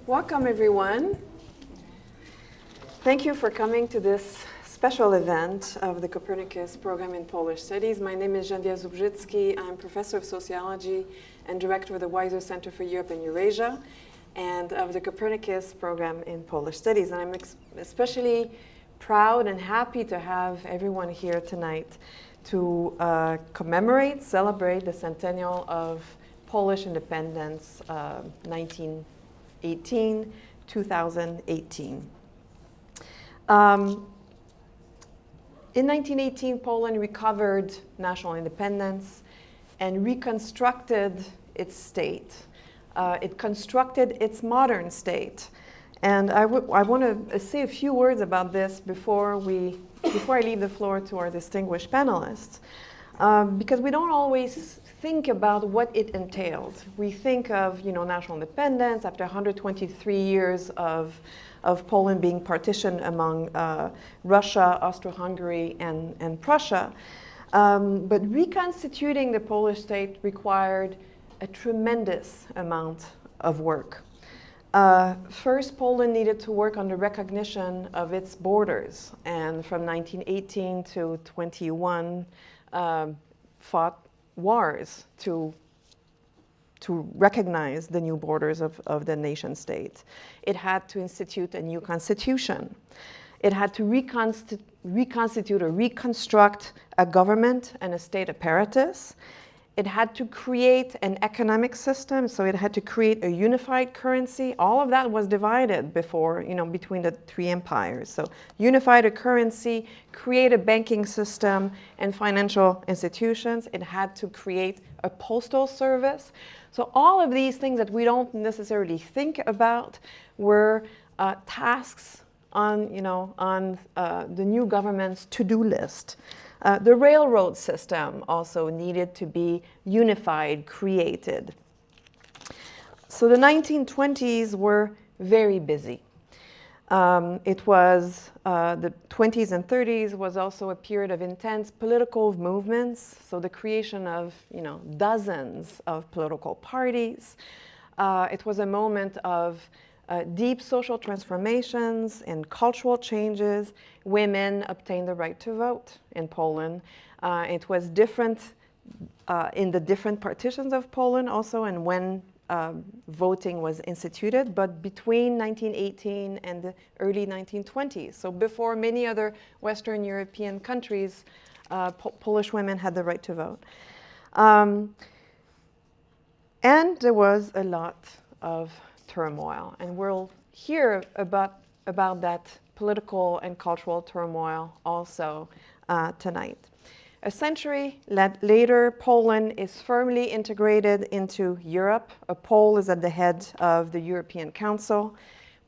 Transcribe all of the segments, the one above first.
Welcome, everyone. Thank you for coming to this special event of the Copernicus Program in Polish Studies. My name is Geneviève Zubrzycki. I'm professor of sociology and director of the Weiser Center for Europe and Eurasia and of the Copernicus Program in Polish Studies. And I'm especially proud and happy to have everyone here tonight to celebrate the centennial of Polish independence, 1918, 2018. In 1918, Poland recovered national independence and reconstructed its state. It constructed its modern state. And I want to say a few words about this before I leave the floor to our distinguished panelists, because we don't always think about what it entailed. We think of, national independence after 123 years of Poland being partitioned among Russia, Austro-Hungary, and Prussia. But reconstituting the Polish state required a tremendous amount of work. First, Poland needed to work on the recognition of its borders, and from 1918 to 21, fought wars to recognize the new borders of the nation state. It had to institute a new constitution. It had to reconstitute or reconstruct a government and a state apparatus. It had to create an economic system, so it had to create a unified currency. All of that was divided before, between the three empires. So unified a currency, create a banking system and financial institutions. It had to create a postal service. So all of these things that we don't necessarily think about were tasks on the new government's to-do list. The railroad system also needed to be unified, created. So the 1920s were very busy. It was the 20s and 30s was also a period of intense political movements. So the creation of dozens of political parties. It was a moment of deep social transformations and cultural changes. Women obtained the right to vote in Poland. It was different in the different partitions of Poland also, and when voting was instituted, but between 1918 and the early 1920s. So before many other Western European countries, Polish women had the right to vote. And there was a lot of turmoil, and we'll hear about that political and cultural turmoil also tonight. A century later, Poland is firmly integrated into Europe. A Pole is at the head of the European Council.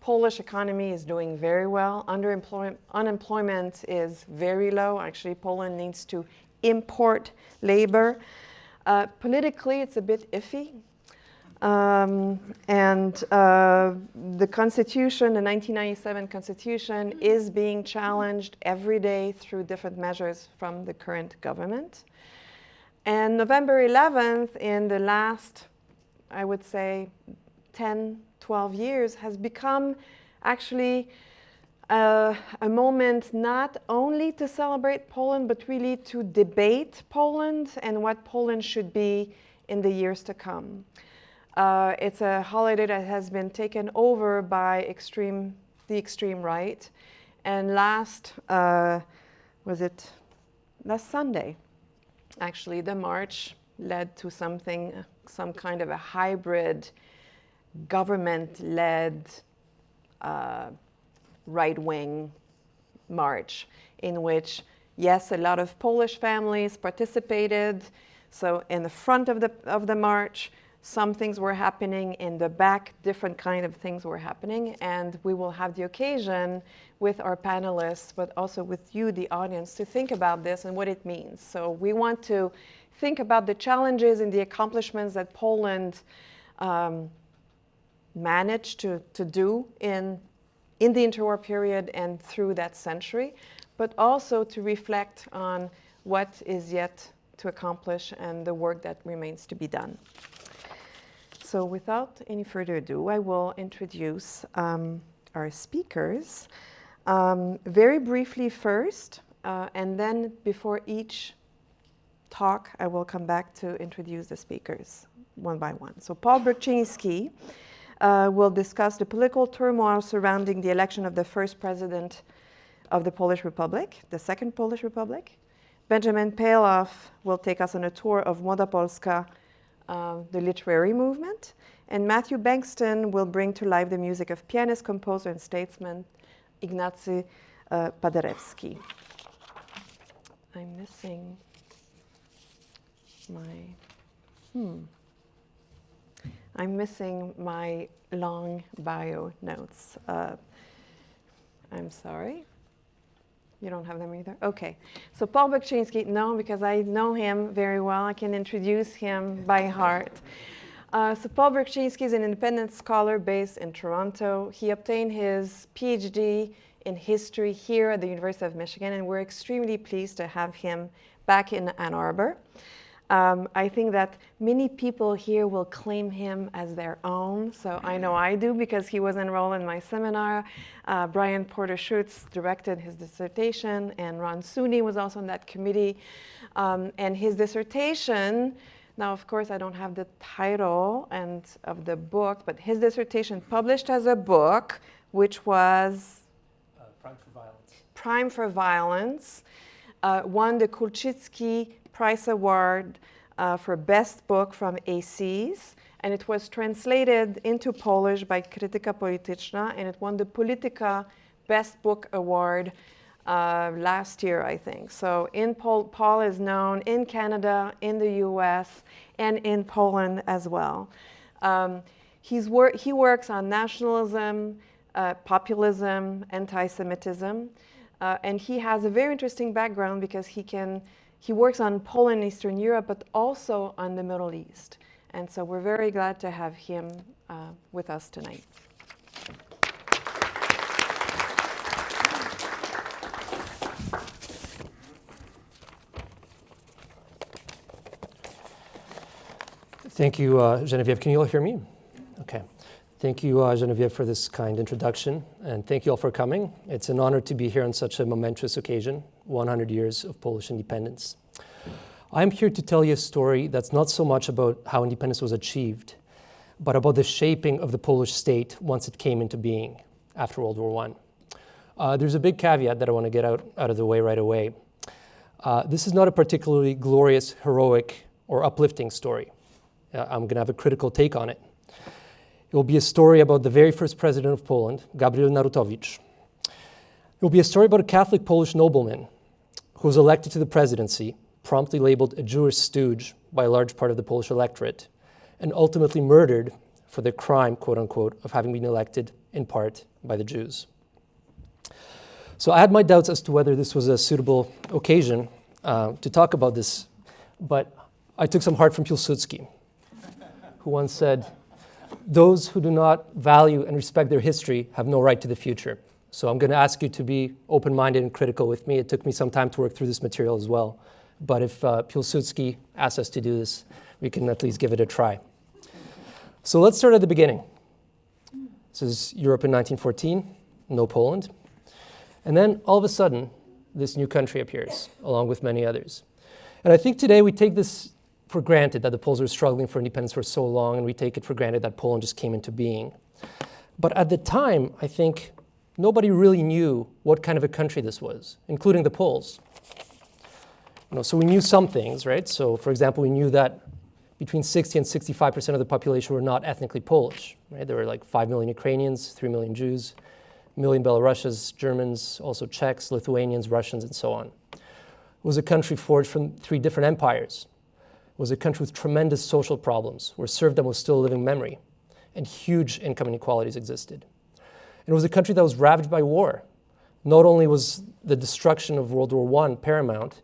Polish economy is doing very well. Unemployment is very low. Actually, Poland needs to import labor. Politically, it's a bit iffy. The Constitution, the 1997 Constitution, is being challenged every day through different measures from the current government. And November 11th, in the last, I would say, 10, 12 years, has become actually a moment not only to celebrate Poland, but really to debate Poland and what Poland should be in the years to come. It's a holiday that has been taken over by the extreme right. And last Sunday, actually, the march led to some kind of a hybrid government-led right-wing march in which, yes, a lot of Polish families participated. So in the front of the march, some things were happening. In the back, different kind of things were happening. And we will have the occasion with our panelists, but also with you, the audience, to think about this and what it means. So we want to think about the challenges and the accomplishments that Poland managed to do in the interwar period and through that century, but also to reflect on what is yet to accomplish and the work that remains to be done. so without any further ado, I will introduce our speakers. Very briefly first, and then before each talk, I will come back to introduce the speakers one by one. So Paul Brykczynski will discuss the political turmoil surrounding the election of the first president of the Polish Republic, the Second Polish Republic. Benjamin Paloff will take us on a tour of Młoda Polska, the literary movement. And Matthew Bankston will bring to life the music of pianist, composer, and statesman Ignacy Paderewski. I'm missing my long bio notes. I'm sorry. You don't have them either? Okay. So Paul Brykczynski, no, because I know him very well. I can introduce him by heart. So Paul Brykczynski is an independent scholar based in Toronto. He obtained his PhD in history here at the University of Michigan, and we're extremely pleased to have him back in Ann Arbor. I think that many people here will claim him as their own. So I know I do because he was enrolled in my seminar. Brian Porter-Schutz directed his dissertation, and Ron Sooney was also on that committee. And his dissertation, now of course I don't have the title of the book, but his dissertation published as a book, which was Prime for Violence. Prime for Violence, won the Kulczycki Prize Award for Best Book from ACES, and it was translated into Polish by Krytyka Polityczna, and it won the Polityka Best Book Award last year, I think. So Paul is known in Canada, in the US, and in Poland as well. He works on nationalism, populism, anti-Semitism, and he has a very interesting background because he works on Poland and Eastern Europe, but also on the Middle East. And so we're very glad to have him with us tonight. Thank you, Geneviève. Can you all hear me? Okay. Thank you, Geneviève, for this kind introduction, and thank you all for coming. It's an honor to be here on such a momentous occasion, 100 years of Polish independence. I'm here to tell you a story that's not so much about how independence was achieved, but about the shaping of the Polish state once it came into being after World War I. There's a big caveat that I want to get out of the way right away. This is not a particularly glorious, heroic, or uplifting story. I'm going to have a critical take on it. It will be a story about the very first president of Poland, Gabriel Narutowicz. It will be a story about a Catholic Polish nobleman who was elected to the presidency, promptly labeled a Jewish stooge by a large part of the Polish electorate, and ultimately murdered for the crime, quote unquote, of having been elected in part by the Jews. So I had my doubts as to whether this was a suitable occasion to talk about this, but I took some heart from Pilsudski, who once said, "Those who do not value and respect their history have no right to the future." So I'm going to ask you to be open-minded and critical with me. It took me some time to work through this material as well. But if Pilsudski asks us to do this, we can at least give it a try. So let's start at the beginning. This is Europe in 1914, no Poland. And then all of a sudden, this new country appears, along with many others. And I think today we take this for granted that the Poles were struggling for independence for so long, and we take it for granted that Poland just came into being. But at the time, I think nobody really knew what kind of a country this was, including the Poles. So we knew some things, right? So for example, we knew that between 60 and 65% of the population were not ethnically Polish, right? There were like 5 million Ukrainians, 3 million Jews, 1 million Belarusians, Germans, also Czechs, Lithuanians, Russians, and so on. It was a country forged from 3 different empires. It was a country with tremendous social problems, where serfdom was still a living memory, and huge income inequalities existed. And it was a country that was ravaged by war. Not only was the destruction of World War I paramount,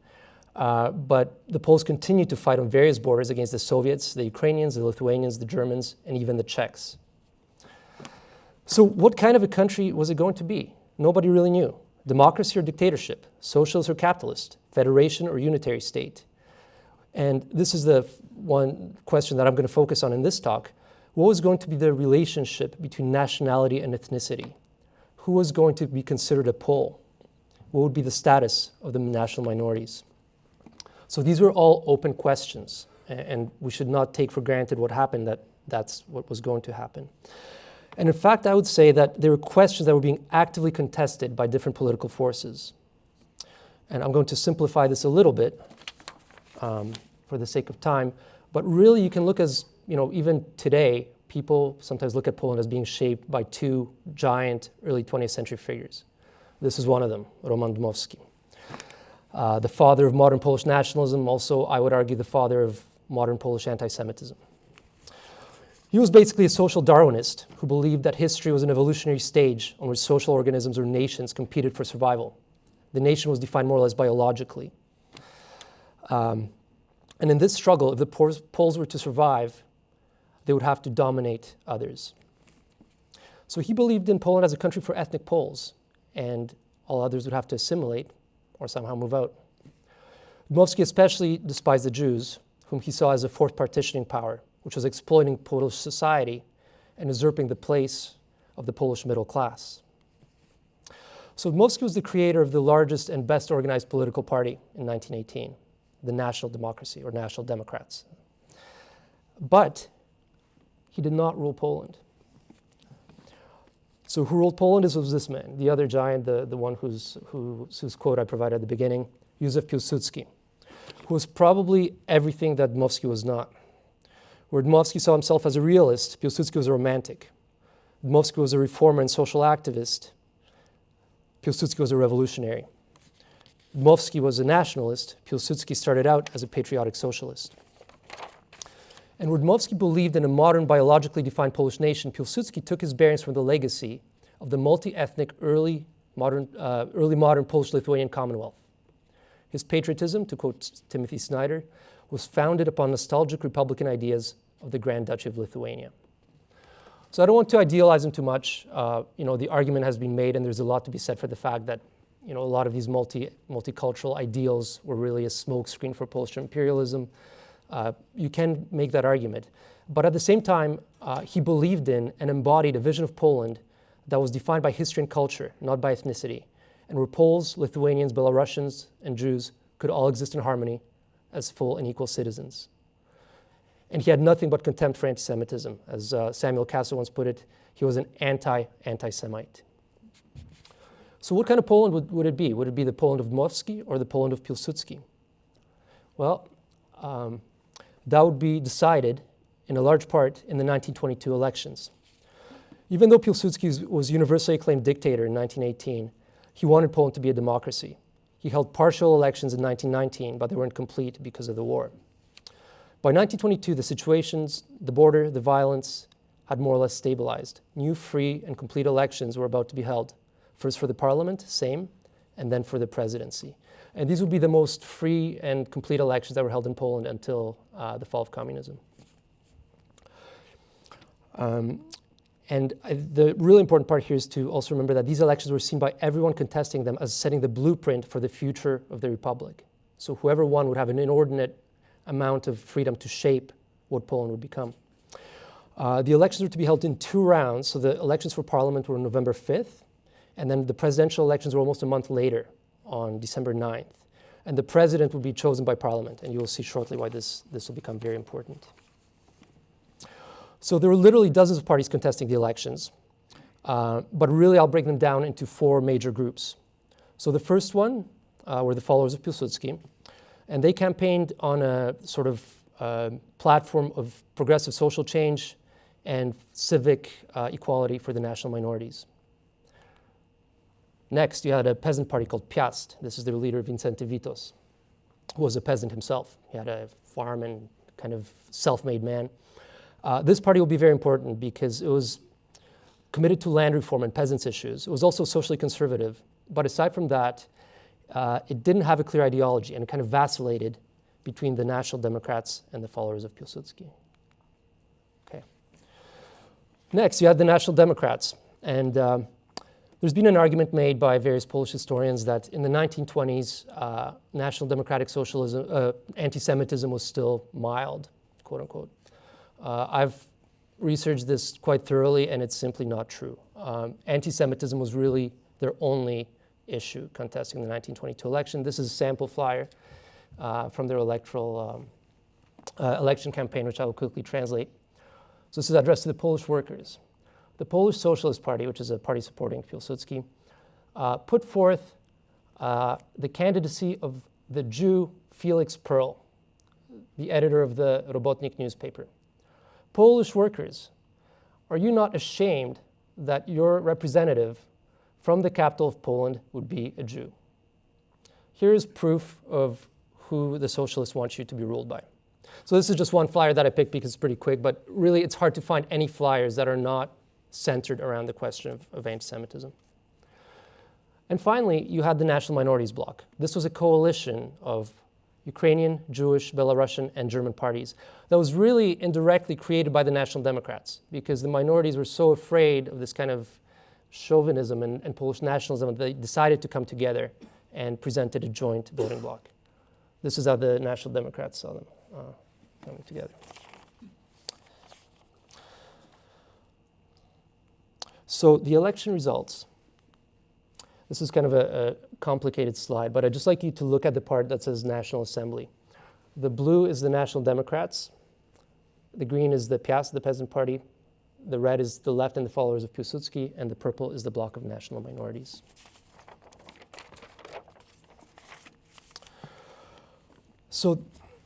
but the Poles continued to fight on various borders against the Soviets, the Ukrainians, the Lithuanians, the Germans, and even the Czechs. So what kind of a country was it going to be? Nobody really knew. Democracy or dictatorship, socialist or capitalist, federation or unitary state. And this is the one question that I'm going to focus on in this talk. what was going to be the relationship between nationality and ethnicity? Who was going to be considered a Pole? What would be the status of the national minorities? So these were all open questions, and we should not take for granted what happened, that that's what was going to happen. And in fact, I would say that there were questions that were being actively contested by different political forces. And I'm going to simplify this a little bit for the sake of time, but really you can look as, even today, people sometimes look at Poland as being shaped by two giant early 20th century figures. This is one of them, Roman Dmowski. The father of modern Polish nationalism, also, I would argue, the father of modern Polish anti-Semitism. He was basically a social Darwinist who believed that history was an evolutionary stage on which social organisms or nations competed for survival. The nation was defined more or less biologically. And in this struggle, if the Poles were to survive, they would have to dominate others. So he believed in Poland as a country for ethnic Poles, and all others would have to assimilate or somehow move out. Dmowski especially despised the Jews, whom he saw as a fourth partitioning power, which was exploiting Polish society and usurping the place of the Polish middle class. So Dmowski was the creator of the largest and best organized political party in 1918, the National Democracy, or National Democrats. But he did not rule Poland. So who ruled Poland? Was this man, the other giant, the one whose quote I provided at the beginning, Józef Piłsudski, who was probably everything that Dmowski was not. Where Dmowski saw himself as a realist, Piłsudski was a romantic. Dmowski was a reformer and social activist. Piłsudski was a revolutionary. Dmowski was a nationalist. Piłsudski started out as a patriotic socialist. And where Dmowski believed in a modern, biologically defined Polish nation, Piłsudski took his bearings from the legacy of the multi-ethnic early modern Polish-Lithuanian Commonwealth. His patriotism, to quote Timothy Snyder, was founded upon nostalgic Republican ideas of the Grand Duchy of Lithuania. So I don't want to idealize him too much. The argument has been made, and there's a lot to be said for the fact that a lot of these multicultural ideals were really a smokescreen for Polish imperialism. You can make that argument. But at the same time, he believed in and embodied a vision of Poland that was defined by history and culture, not by ethnicity, and where Poles, Lithuanians, Belarusians, and Jews could all exist in harmony as full and equal citizens. And he had nothing but contempt for anti-Semitism. As Samuel Cassel once put it, he was an anti-Semite. So what kind of Poland would it be? Would it be the Poland of Dmowski or the Poland of Piłsudski? Well, that would be decided in a large part in the 1922 elections. Even though Piłsudski was universally acclaimed dictator in 1918, he wanted Poland to be a democracy. He held partial elections in 1919, but they weren't complete because of the war. By 1922, the situations, the border, the violence had more or less stabilized. New, free, and complete elections were about to be held. First for the parliament, same, and then for the presidency. And these would be the most free and complete elections that were held in Poland until the fall of communism. And the really important part here is to also remember that these elections were seen by everyone contesting them as setting the blueprint for the future of the republic. So whoever won would have an inordinate amount of freedom to shape what Poland would become. The elections were to be held in 2 rounds. So the elections for parliament were November 5th, and then the presidential elections were almost a month later on December 9th. And the president would be chosen by parliament, and you will see shortly why this will become very important. So there were literally dozens of parties contesting the elections, but really I'll break them down into 4 major groups. So the first one were the followers of Piłsudski, and they campaigned on a sort of platform of progressive social change and civic equality for the national minorities. Next, you had a peasant party called Piast. This is their leader, Wincenty Witos, who was a peasant himself. He had a farm and kind of self-made man. This party will be very important because it was committed to land reform and peasants' issues. It was also socially conservative. But aside from that, it didn't have a clear ideology, and it kind of vacillated between the National Democrats and the followers of Piłsudski. Okay. Next, you had the National Democrats. And there's been an argument made by various Polish historians that in the 1920s, National Democratic Socialism, anti-Semitism was still mild, quote unquote. I've researched this quite thoroughly, and it's simply not true. Anti-Semitism was really their only issue contesting the 1922 election. This is a sample flyer from their election campaign, which I will quickly translate. So this is addressed to the Polish workers. The Polish Socialist Party, which is a party supporting Piłsudski, put forth the candidacy of the Jew Felix Perl, the editor of the Robotnik newspaper. Polish workers, are you not ashamed that your representative from the capital of Poland would be a Jew? Here is proof of who the socialists want you to be ruled by. So this is just one flyer that I picked because it's pretty quick, but really it's hard to find any flyers that are not centered around the question of anti-Semitism. And finally, you had the National Minorities Bloc. This was a coalition of Ukrainian, Jewish, Belarusian, and German parties that was really indirectly created by the National Democrats because the minorities were so afraid of this kind of chauvinism and Polish nationalism that they decided to come together and presented a joint voting bloc. This is how the National Democrats saw them coming together. So the election results. This is kind of a complicated slide, but I'd just like you to look at the part that says National Assembly. The blue is the National Democrats. The green is the Piast, the Peasant Party. The red is the left and the followers of Piłsudski, and the purple is the bloc of national minorities. So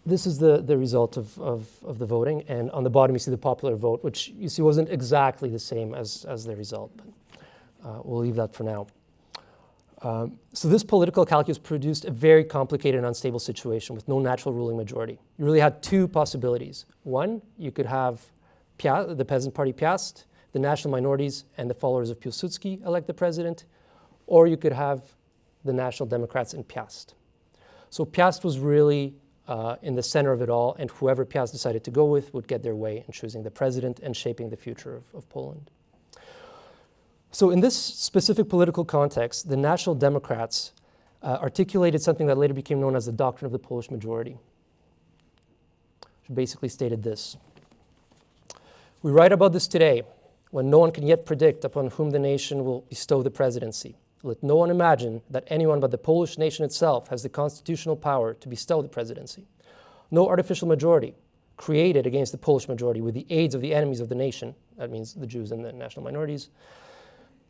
this is the result of the voting, and on the bottom you see the popular vote, which you see wasn't exactly the same as the result, but we'll leave that for now. So this political calculus produced a very complicated and unstable situation with no natural ruling majority. You really had two possibilities. One, you could have the Peasant Party Piast, the national minorities, and the followers of Piłsudski elect the president, or you could have the National Democrats and Piast. So Piast was really in the center of it all, and whoever Piast decided to go with would get their way in choosing the president and shaping the future of Poland. So in this specific political context, the National Democrats articulated something that later became known as the doctrine of the Polish majority, which basically stated this. We write about this today, when no one can yet predict upon whom the nation will bestow the presidency. Let no one imagine that anyone but the Polish nation itself has the constitutional power to bestow the presidency. No artificial majority created against the Polish majority with the aids of the enemies of the nation, that means the Jews and the national minorities,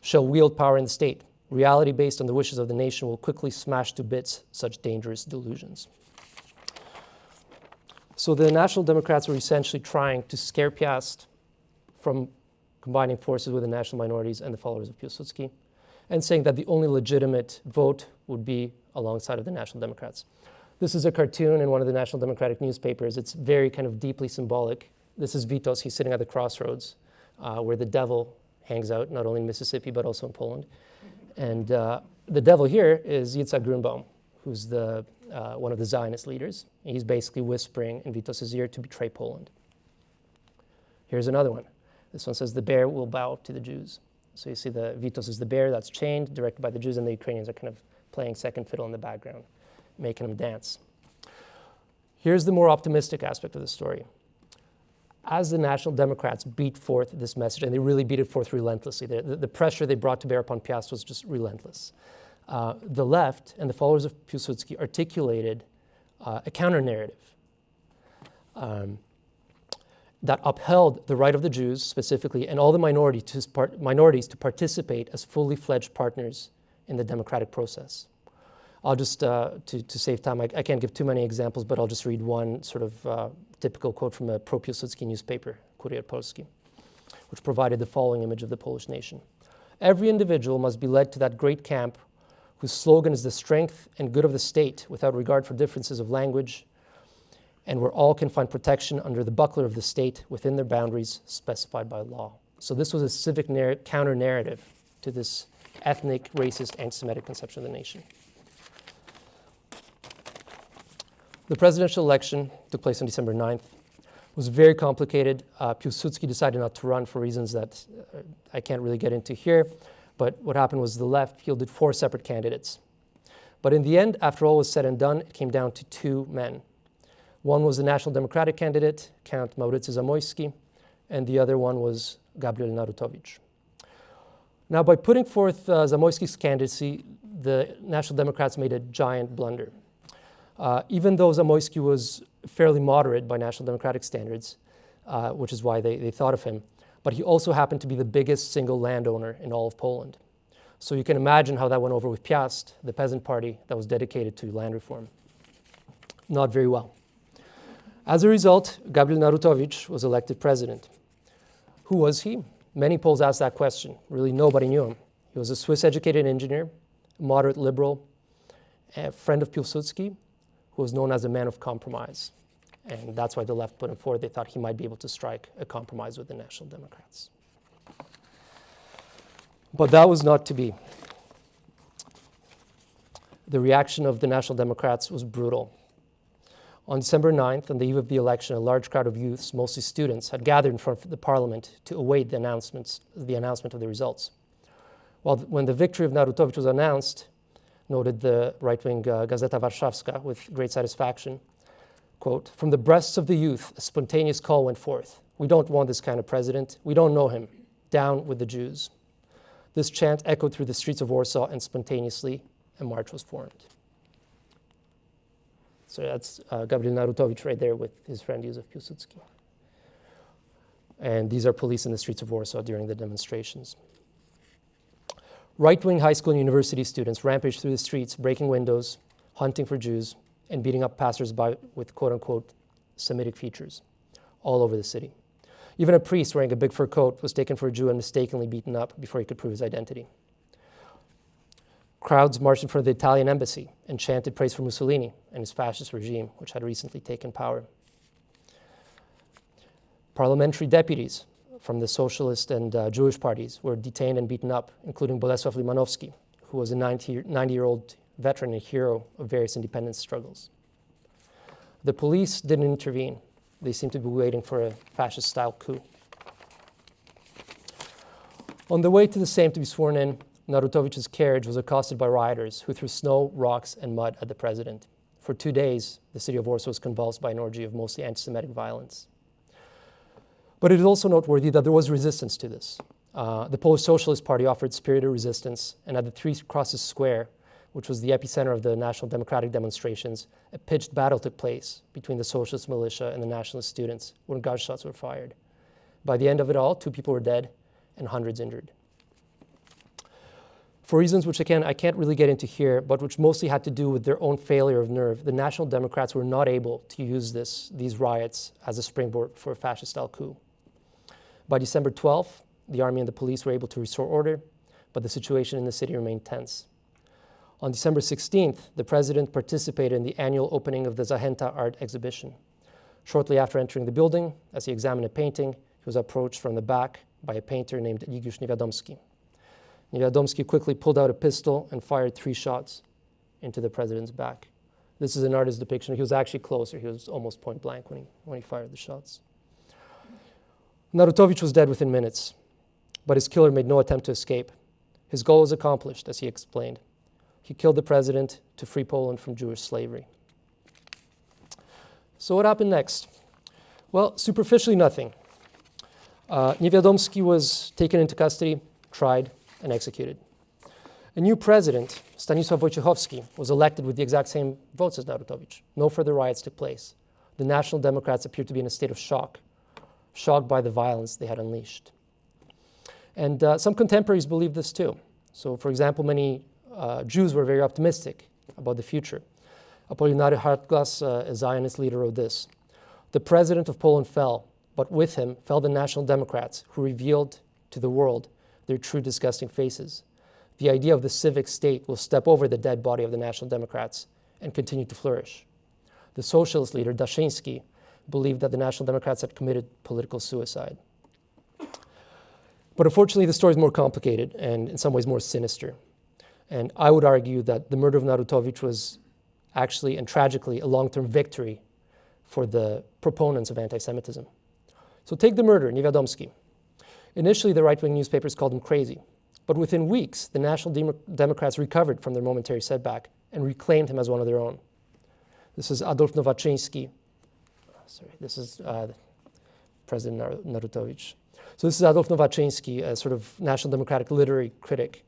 shall wield power in the state. Reality based on the wishes of the nation will quickly smash to bits such dangerous delusions. So the National Democrats were essentially trying to scare Piast from combining forces with the national minorities and the followers of Piłsudski, and saying that the only legitimate vote would be alongside of the National Democrats. This is a cartoon in one of the National Democratic newspapers. It's very kind of deeply symbolic. This is Witos. He's sitting at the crossroads where the devil hangs out, not only in Mississippi, but also in Poland. And the devil here is Yitzhak Grunbaum, who's one of the Zionist leaders. He's basically whispering in Witos' ear to betray Poland. Here's another one. This one says, the bear will bow to the Jews. So you see the Witos is the bear that's chained, directed by the Jews, and the Ukrainians are kind of playing second fiddle in the background, making them dance. Here's the more optimistic aspect of the story. As the National Democrats beat forth this message, and they really beat it forth relentlessly, the pressure they brought to bear upon Piast was just relentless. The left and the followers of Piłsudski articulated a counter-narrative that upheld the right of the Jews specifically and all the minorities to participate as fully fledged partners in the democratic process. I'll just, to save time, I can't give too many examples, but I'll just read one sort of typical quote from a pro-Piłsudski newspaper, Kurier Polski, which provided the following image of the Polish nation. Every individual must be led to that great camp whose slogan is the strength and good of the state without regard for differences of language, and where all can find protection under the buckler of the state within their boundaries specified by law. So this was a civic counter-narrative to this ethnic, racist, anti-Semitic conception of the nation. The presidential election took place on December 9th. It was very complicated. Piłsudski decided not to run for reasons that I can't really get into here, but what happened was the left fielded 4 separate candidates. But in the end, after all was said and done, it came down to 2 men. One was the National Democratic candidate, Count Maurycy Zamoyski, and the other one was Gabriel Narutowicz. Now, by putting forth Zamoyski's candidacy, the National Democrats made a giant blunder. Even though Zamoyski was fairly moderate by National Democratic standards, which is why they thought of him, but he also happened to be the biggest single landowner in all of Poland. So you can imagine how that went over with Piast, the Peasant Party that was dedicated to land reform. Not very well. As a result, Gabriel Narutowicz was elected president. Who was he? Many Poles asked that question. Really, nobody knew him. He was a Swiss-educated engineer, a moderate liberal, a friend of Pilsudski, who was known as a man of compromise. And that's why the left put him forward. They thought he might be able to strike a compromise with the National Democrats. But that was not to be. The reaction of the National Democrats was brutal. On December 9th, on the eve of the election, a large crowd of youths, mostly students, had gathered in front of the parliament to await the announcement of the results. When the victory of Narutowicz was announced, noted the right-wing Gazeta Warszawska with great satisfaction, quote, "From the breasts of the youth, a spontaneous call went forth. We don't want this kind of president. We don't know him. Down with the Jews." This chant echoed through the streets of Warsaw, and spontaneously a march was formed. So that's Gabriel Narutowicz right there with his friend Józef Piłsudski. And these are police in the streets of Warsaw during the demonstrations. Right-wing high school and university students rampaged through the streets, breaking windows, hunting for Jews, and beating up passers-by with quote-unquote Semitic features all over the city. Even a priest wearing a big fur coat was taken for a Jew and mistakenly beaten up before he could prove his identity. Crowds marched in front of the Italian embassy and chanted praise for Mussolini and his fascist regime, which had recently taken power. Parliamentary deputies from the socialist and Jewish parties were detained and beaten up, including Bolesław Limanowski, who was a 90-year-old veteran and hero of various independence struggles. The police didn't intervene. They seemed to be waiting for a fascist-style coup. On the way to the Sejm to be sworn in, Narutowicz's carriage was accosted by rioters who threw snow, rocks, and mud at the president. For 2 days, the city of Warsaw was convulsed by an orgy of mostly anti-Semitic violence. But it is also noteworthy that there was resistance to this. The Polish Socialist Party offered spirited resistance, and at the Three Crosses Square, which was the epicenter of the National Democratic demonstrations, a pitched battle took place between the socialist militia and the nationalist students, when gunshots were fired. By the end of it all, 2 people were dead and hundreds injured. For reasons which, again, I can't really get into here, but which mostly had to do with their own failure of nerve, the National Democrats were not able to use these riots as a springboard for a fascist-style coup. By December 12th, the army and the police were able to restore order, but the situation in the city remained tense. On December 16th, the president participated in the annual opening of the Zachęta art exhibition. Shortly after entering the building, as he examined a painting, he was approached from the back by a painter named Juliusz Niewiadomski. Niewiadomski quickly pulled out a pistol and fired 3 shots into the president's back. This is an artist's depiction. He was actually closer. He was almost point blank when he fired the shots. Narutowicz was dead within minutes, but his killer made no attempt to escape. His goal was accomplished, as he explained. He killed the president to free Poland from Jewish slavery. So what happened next? Well, superficially nothing. Niewiadomski was taken into custody, tried, and executed. A new president, Stanisław Wojciechowski, was elected with the exact same votes as Narutowicz. No further riots took place. The National Democrats appeared to be in a state of shocked by the violence they had unleashed. And some contemporaries believed this too. So, for example, many Jews were very optimistic about the future. Apolinary Hartglas, a Zionist leader, wrote this: "The president of Poland fell, but with him fell the National Democrats, who revealed to the world their true disgusting faces. The idea of the civic state will step over the dead body of the National Democrats and continue to flourish." The socialist leader, Daszyński, believed that the National Democrats had committed political suicide. But unfortunately, the story is more complicated and in some ways more sinister. And I would argue that the murder of Narutowicz was actually and tragically a long-term victory for the proponents of anti-Semitism. So take the murder, Niewiadomski. Initially, the right-wing newspapers called him crazy. But within weeks, the National Democrats recovered from their momentary setback and reclaimed him as one of their own. This is Adolf Nowaczyński. This is President Narutowicz. So this is Adolf Nowaczyński, a sort of National Democratic literary critic,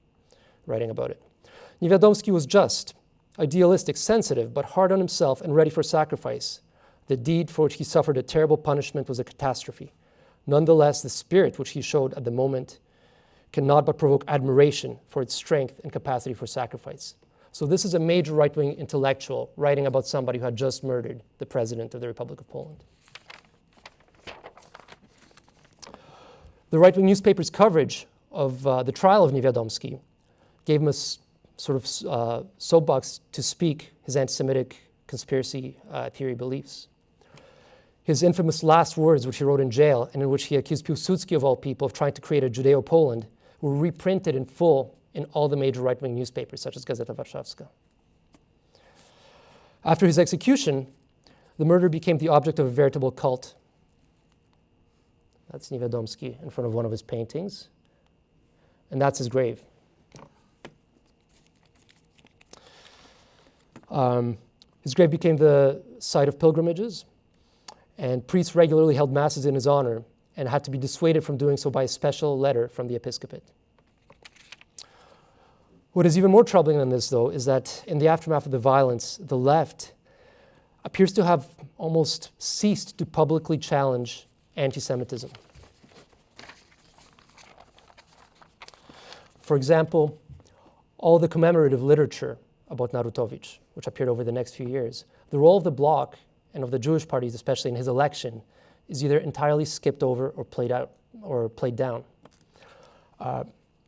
writing about it. Niewiadomski was just, idealistic, sensitive, but hard on himself and ready for sacrifice. The deed for which he suffered a terrible punishment was a catastrophe. Nonetheless, the spirit which he showed at the moment cannot but provoke admiration for its strength and capacity for sacrifice. So this is a major right-wing intellectual writing about somebody who had just murdered the president of the Republic of Poland. The right-wing newspaper's coverage of the trial of Niewiadomski gave him a sort of soapbox to speak his anti-Semitic conspiracy theory beliefs. His infamous last words, which he wrote in jail, and in which he accused Piłsudski, of all people, of trying to create a Judeo-Poland, were reprinted in full in all the major right-wing newspapers, such as Gazeta Warszawska. After his execution, the murder became the object of a veritable cult. That's Niewiadomski in front of one of his paintings, and that's his grave. His grave became the site of pilgrimages, and priests regularly held masses in his honor and had to be dissuaded from doing so by a special letter from the episcopate. What is even more troubling than this, though, is that in the aftermath of the violence, the left appears to have almost ceased to publicly challenge anti-Semitism. For example, all the commemorative literature about Narutowicz, which appeared over the next few years, the role of the Bloc and of the Jewish parties, especially in his election, is either entirely skipped over or played down.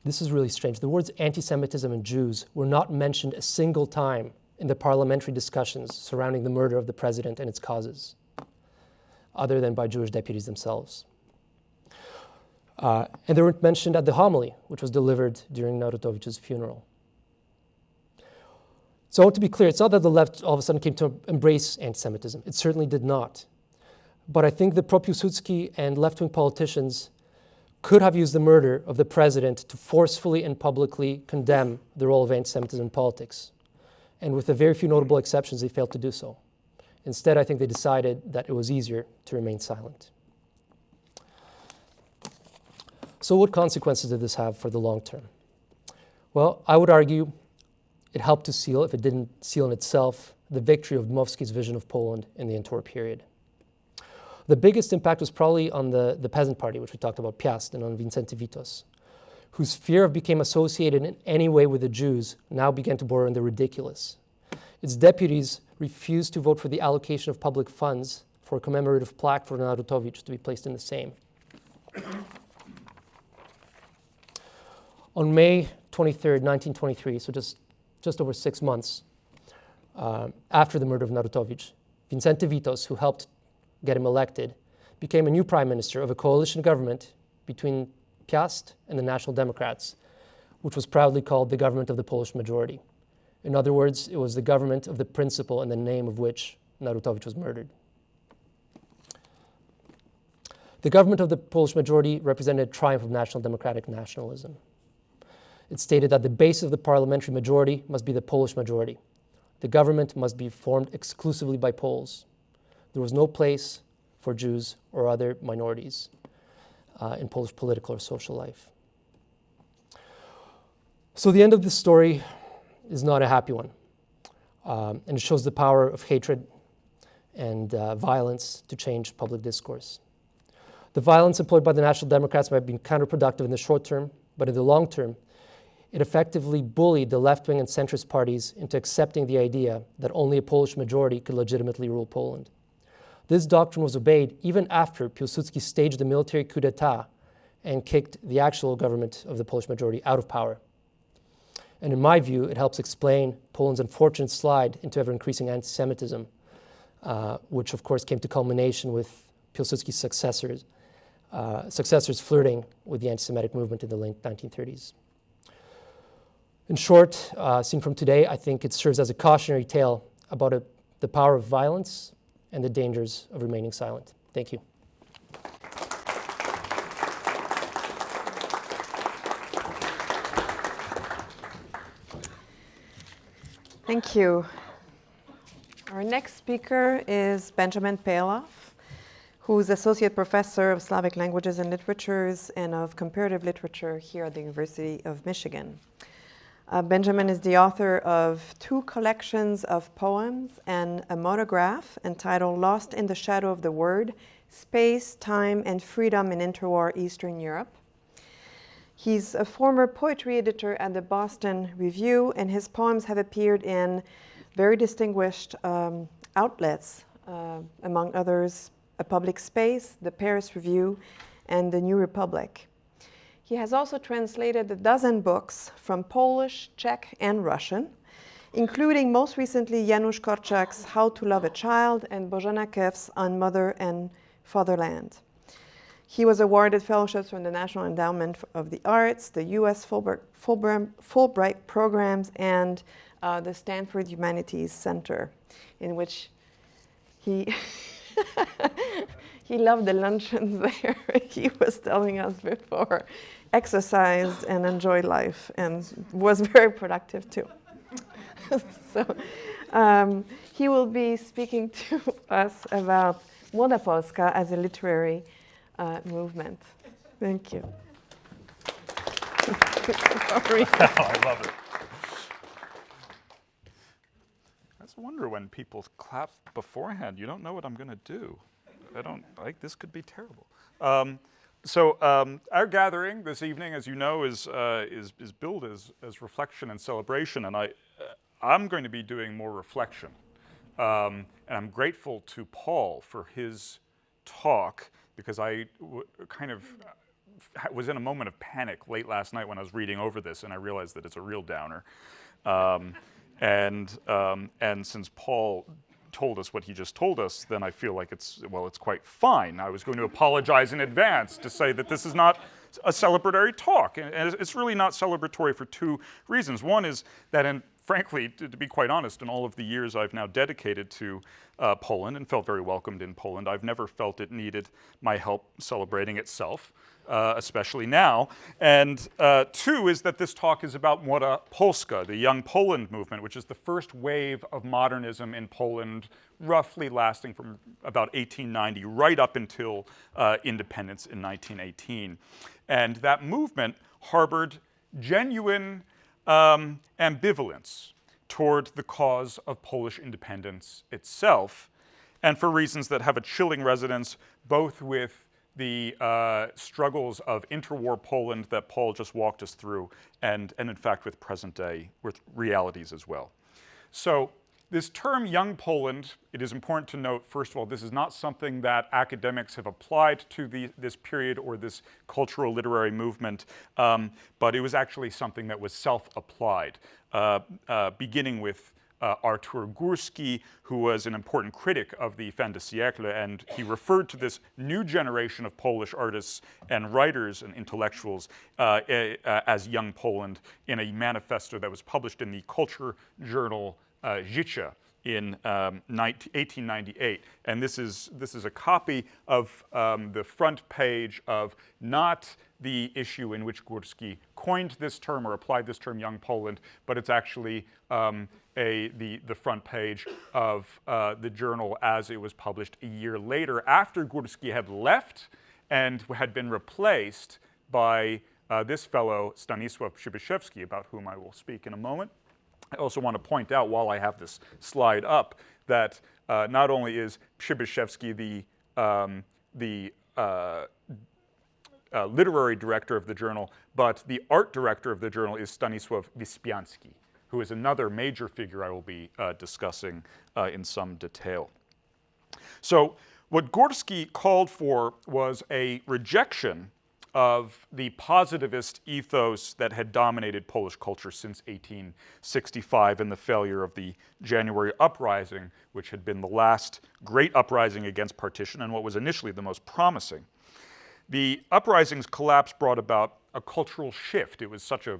This is really strange. The words anti-Semitism and Jews were not mentioned a single time in the parliamentary discussions surrounding the murder of the president and its causes, other than by Jewish deputies themselves. And they weren't mentioned at the homily, which was delivered during Narutowicz's funeral. So I want to be clear, it's not that the left all of a sudden came to embrace anti-Semitism. It certainly did not. But I think the pro-Piłsudski and left-wing politicians could have used the murder of the president to forcefully and publicly condemn the role of anti-Semitism in politics. And with a very few notable exceptions, they failed to do so. Instead, I think they decided that it was easier to remain silent. So what consequences did this have for the long term? Well, I would argue it helped to seal, if it didn't seal in itself, the victory of Dmowski's vision of Poland in the interwar period. The biggest impact was probably on the Peasant Party, which we talked about, Piast, and on Wincenty Witos, whose fear of becoming associated in any way with the Jews now began to border on the ridiculous. Its deputies refused to vote for the allocation of public funds for a commemorative plaque for Narutowicz to be placed in the Sejm. On May 23rd, 1923, so just over 6 months after the murder of Narutowicz, Wincenty Witos, who helped get him elected, became a new prime minister of a coalition government between Piast and the National Democrats, which was proudly called the government of the Polish majority. In other words, it was the government of the principle in the name of which Narutowicz was murdered. The government of the Polish majority represented a triumph of national democratic nationalism. It stated that the base of the parliamentary majority must be the Polish majority. The government must be formed exclusively by Poles. There was no place for Jews or other minorities in Polish political or social life. So the end of this story is not a happy one. And it shows the power of hatred and violence to change public discourse. The violence employed by the National Democrats might have been counterproductive in the short term, but in the long term, it effectively bullied the left-wing and centrist parties into accepting the idea that only a Polish majority could legitimately rule Poland. This doctrine was obeyed even after Piłsudski staged a military coup d'etat and kicked the actual government of the Polish majority out of power. And in my view, it helps explain Poland's unfortunate slide into ever-increasing anti-Semitism, which of course came to culmination with Piłsudski's successors flirting with the anti-Semitic movement in the late 1930s. In short, seen from today, I think it serves as a cautionary tale about the power of violence and the dangers of remaining silent. Thank you. Thank you. Our next speaker is Benjamin Paloff, who's Associate Professor of Slavic Languages and Literatures and of Comparative Literature here at the University of Michigan. Benjamin is the author of 2 collections of poems and a monograph entitled Lost in the Shadow of the Word, Space, Time, and Freedom in Interwar Eastern Europe. He's a former poetry editor at the Boston Review, and his poems have appeared in very distinguished outlets, among others, A Public Space, the Paris Review, and the New Republic. He has also translated a dozen books from Polish, Czech, and Russian, including most recently Janusz Korczak's How to Love a Child and Bożena Kev's On Mother and Fatherland. He was awarded fellowships from the National Endowment of the Arts, the U.S. Fulbright programs, and the Stanford Humanities Center, in which he he loved the luncheons there. He was telling us before, exercised and enjoyed life and was very productive too. So he will be speaking to us about Młoda Polska as a literary movement. Thank you. Sorry. I love it. I just wonder when people clap beforehand, you don't know what I'm going to do. I don't like this. Could be terrible. So our gathering this evening, as you know, is billed as reflection and celebration, and I'm going to be doing more reflection. And I'm grateful to Paul for his talk, because I kind of was in a moment of panic late last night when I was reading over this, and I realized that it's a real downer. And since Paul told us what he just told us, then I feel like it's quite fine. I was going to apologize in advance to say that this is not a celebratory talk, and it's really not celebratory for 2 reasons. One is that, frankly, to be quite honest, in all of the years I've now dedicated to Poland and felt very welcomed in Poland, I've never felt it needed my help celebrating itself, especially now. And 2 is that this talk is about Młoda Polska, the Young Poland movement, which is the first wave of modernism in Poland, roughly lasting from about 1890 right up until independence in 1918. And that movement harbored genuine ambivalence toward the cause of Polish independence itself, and for reasons that have a chilling resonance both with the struggles of interwar Poland that Paul just walked us through, and in fact with present day, with realities as well. So this term Young Poland, it is important to note, first of all, this is not something that academics have applied to this period or this cultural literary movement, but it was actually something that was self-applied, beginning with Artur Górski, who was an important critic of the fin de siècle, and he referred to this new generation of Polish artists and writers and intellectuals as Young Poland in a manifesto that was published in the culture journal Życie in 1898, and this is a copy of the front page of not the issue in which Górski coined this term or applied this term, Young Poland, but it's actually the front page of the journal as it was published a year later, after Górski had left and had been replaced by this fellow Stanisław Przybyszewski, about whom I will speak in a moment. I also want to point out, while I have this slide up, that not only is Przybyszewski the literary director of the journal, but the art director of the journal is Stanisław Wyspiański, who is another major figure I will be discussing in some detail. So what Górski called for was a rejection of the positivist ethos that had dominated Polish culture since 1865 and the failure of the January Uprising, which had been the last great uprising against partition and what was initially the most promising. The uprising's collapse brought about a cultural shift. It was such a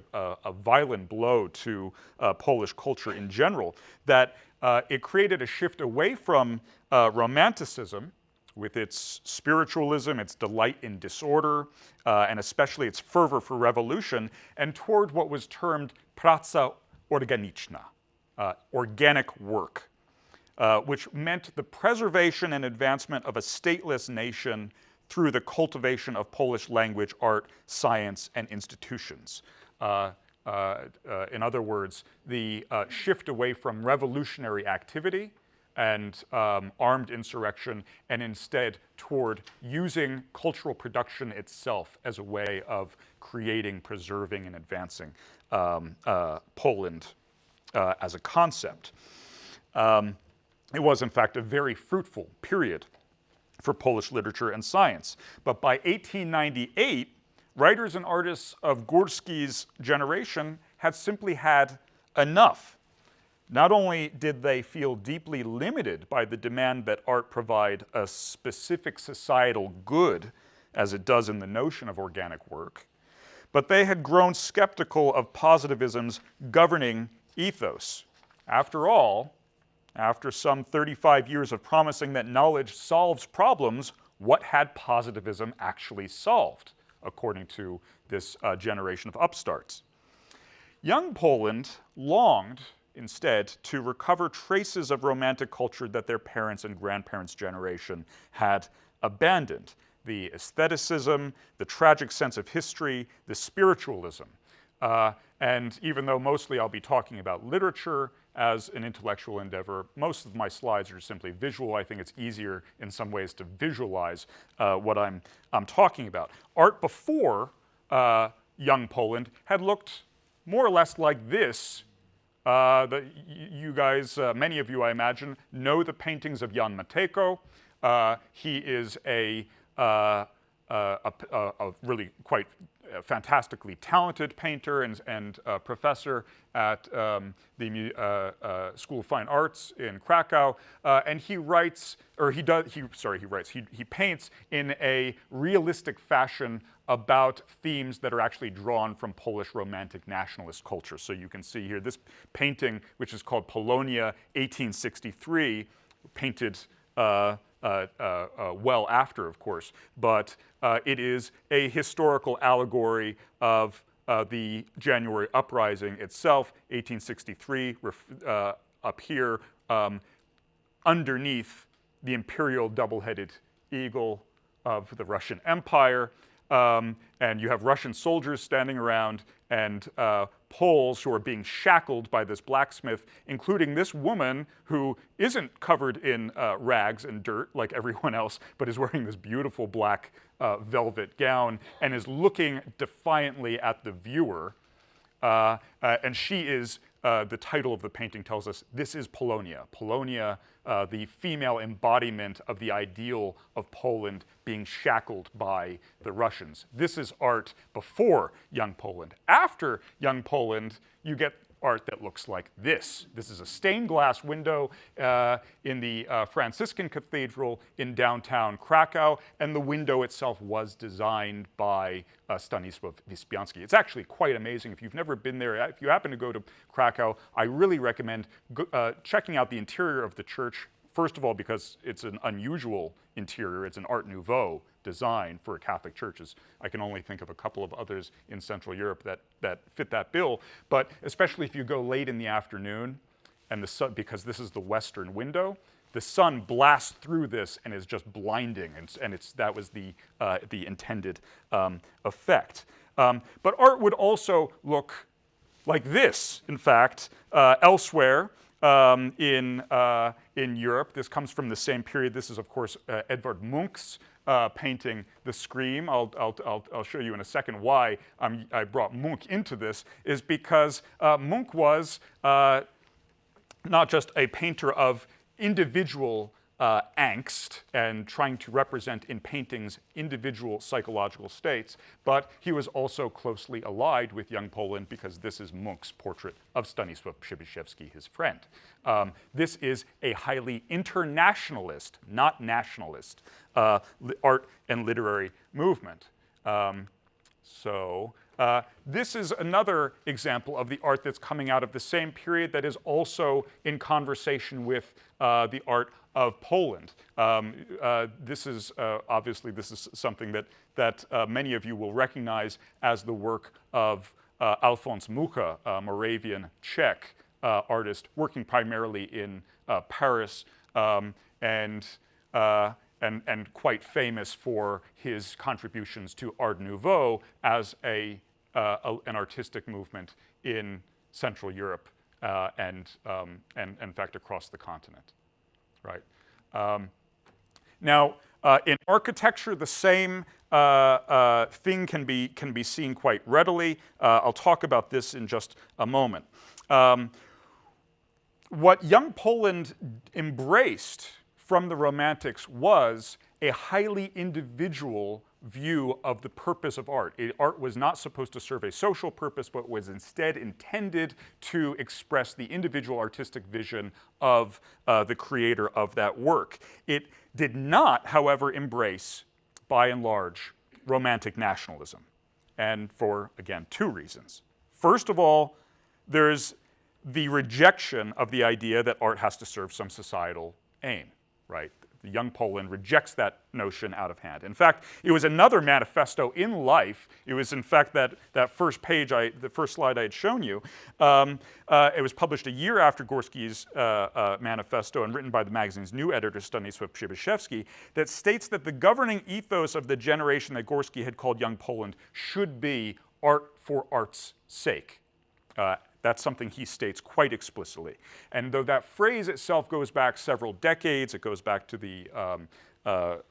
violent blow to Polish culture in general that it created a shift away from Romanticism, with its spiritualism, its delight in disorder, and especially its fervor for revolution, and toward what was termed praca organiczna, organic work. which meant the preservation and advancement of a stateless nation through the cultivation of Polish language, art, science, and institutions. In other words, the shift away from revolutionary activity and armed insurrection, and instead toward using cultural production itself as a way of creating, preserving, and advancing Poland as a concept. It was, in fact, a very fruitful period for Polish literature and science. But by 1898, writers and artists of Górski's generation had simply had enough. Not only did they feel deeply limited by the demand that art provide a specific societal good, as it does in the notion of organic work, but they had grown skeptical of positivism's governing ethos. After all, after some 35 years of promising that knowledge solves problems, what had positivism actually solved, according to this generation of upstarts? Young Poland longed, instead, to recover traces of romantic culture that their parents' and grandparents' generation had abandoned. The aestheticism, the tragic sense of history, the spiritualism. And even though mostly I'll be talking about literature as an intellectual endeavor, most of my slides are simply visual. I think it's easier in some ways to visualize what I'm talking about. Art before young Poland had looked more or less like this. You guys, many of you, I imagine, know the paintings of Jan Matejko. He is a really quite fantastically talented painter and professor at the School of Fine Arts in Krakow, and he paints in a realistic fashion about themes that are actually drawn from Polish Romantic nationalist culture. So you can see here this painting, which is called Polonia 1863, painted well after, of course, but it is a historical allegory of the January uprising itself, 1863, up here underneath the imperial double-headed eagle of the Russian Empire. And you have Russian soldiers standing around and Poles who are being shackled by this blacksmith, including this woman who isn't covered in rags and dirt like everyone else, but is wearing this beautiful black velvet gown and is looking defiantly at the viewer. And she is, the title of the painting tells us, this is Polonia. Polonia, the female embodiment of the ideal of Poland being shackled by the Russians. This is art before Young Poland. After Young Poland, you get art that looks like this. This is a stained glass window in the Franciscan Cathedral in downtown Krakow, and the window itself was designed by Stanisław Wyspiański. It's actually quite amazing. If you've never been there, if you happen to go to Krakow, I really recommend checking out the interior of the church. First of all, because it's an unusual interior. It's an Art Nouveau design for a Catholic church. I can only think of a couple of others in Central Europe that fit that bill. But especially if you go late in the afternoon, and the sun, because this is the western window, the sun blasts through this and is just blinding, and that was the intended effect. But art would also look like this, in fact, elsewhere. In Europe. This comes from the same period. This is, of course, Edvard Munch's painting The Scream. I'll show you in a second why I brought Munch into this, is because Munch was not just a painter of individual angst and trying to represent in paintings individual psychological states, but he was also closely allied with Young Poland because this is Munch's portrait of Stanisław Przybyszewski, his friend. This is a highly internationalist, not nationalist, art and literary movement. This is another example of the art that's coming out of the same period that is also in conversation with the art of Poland. This is obviously something that many of you will recognize as the work of Alphonse Mucha, a Moravian Czech artist working primarily in Paris and quite famous for his contributions to Art Nouveau as an artistic movement in Central Europe and in fact across the continent, right? Now, in architecture, the same thing can be seen quite readily. I'll talk about this in just a moment. What young Poland embraced from the Romantics was a highly individual view of the purpose of art. Art was not supposed to serve a social purpose, but was instead intended to express the individual artistic vision of the creator of that work. It did not, however, embrace, by and large, Romantic nationalism, and for, again, two reasons. First of all, there's the rejection of the idea that art has to serve some societal aim, right? The young Poland rejects that notion out of hand. In fact, it was another manifesto in life. It was, in fact, that first page, the first slide I had shown you. It was published a year after Gorsky's manifesto and written by the magazine's new editor, Stanisław Przybyszewski, that states that the governing ethos of the generation that Gorsky had called Young Poland should be art for art's sake. That's something he states quite explicitly. And though that phrase itself goes back several decades, it goes back to the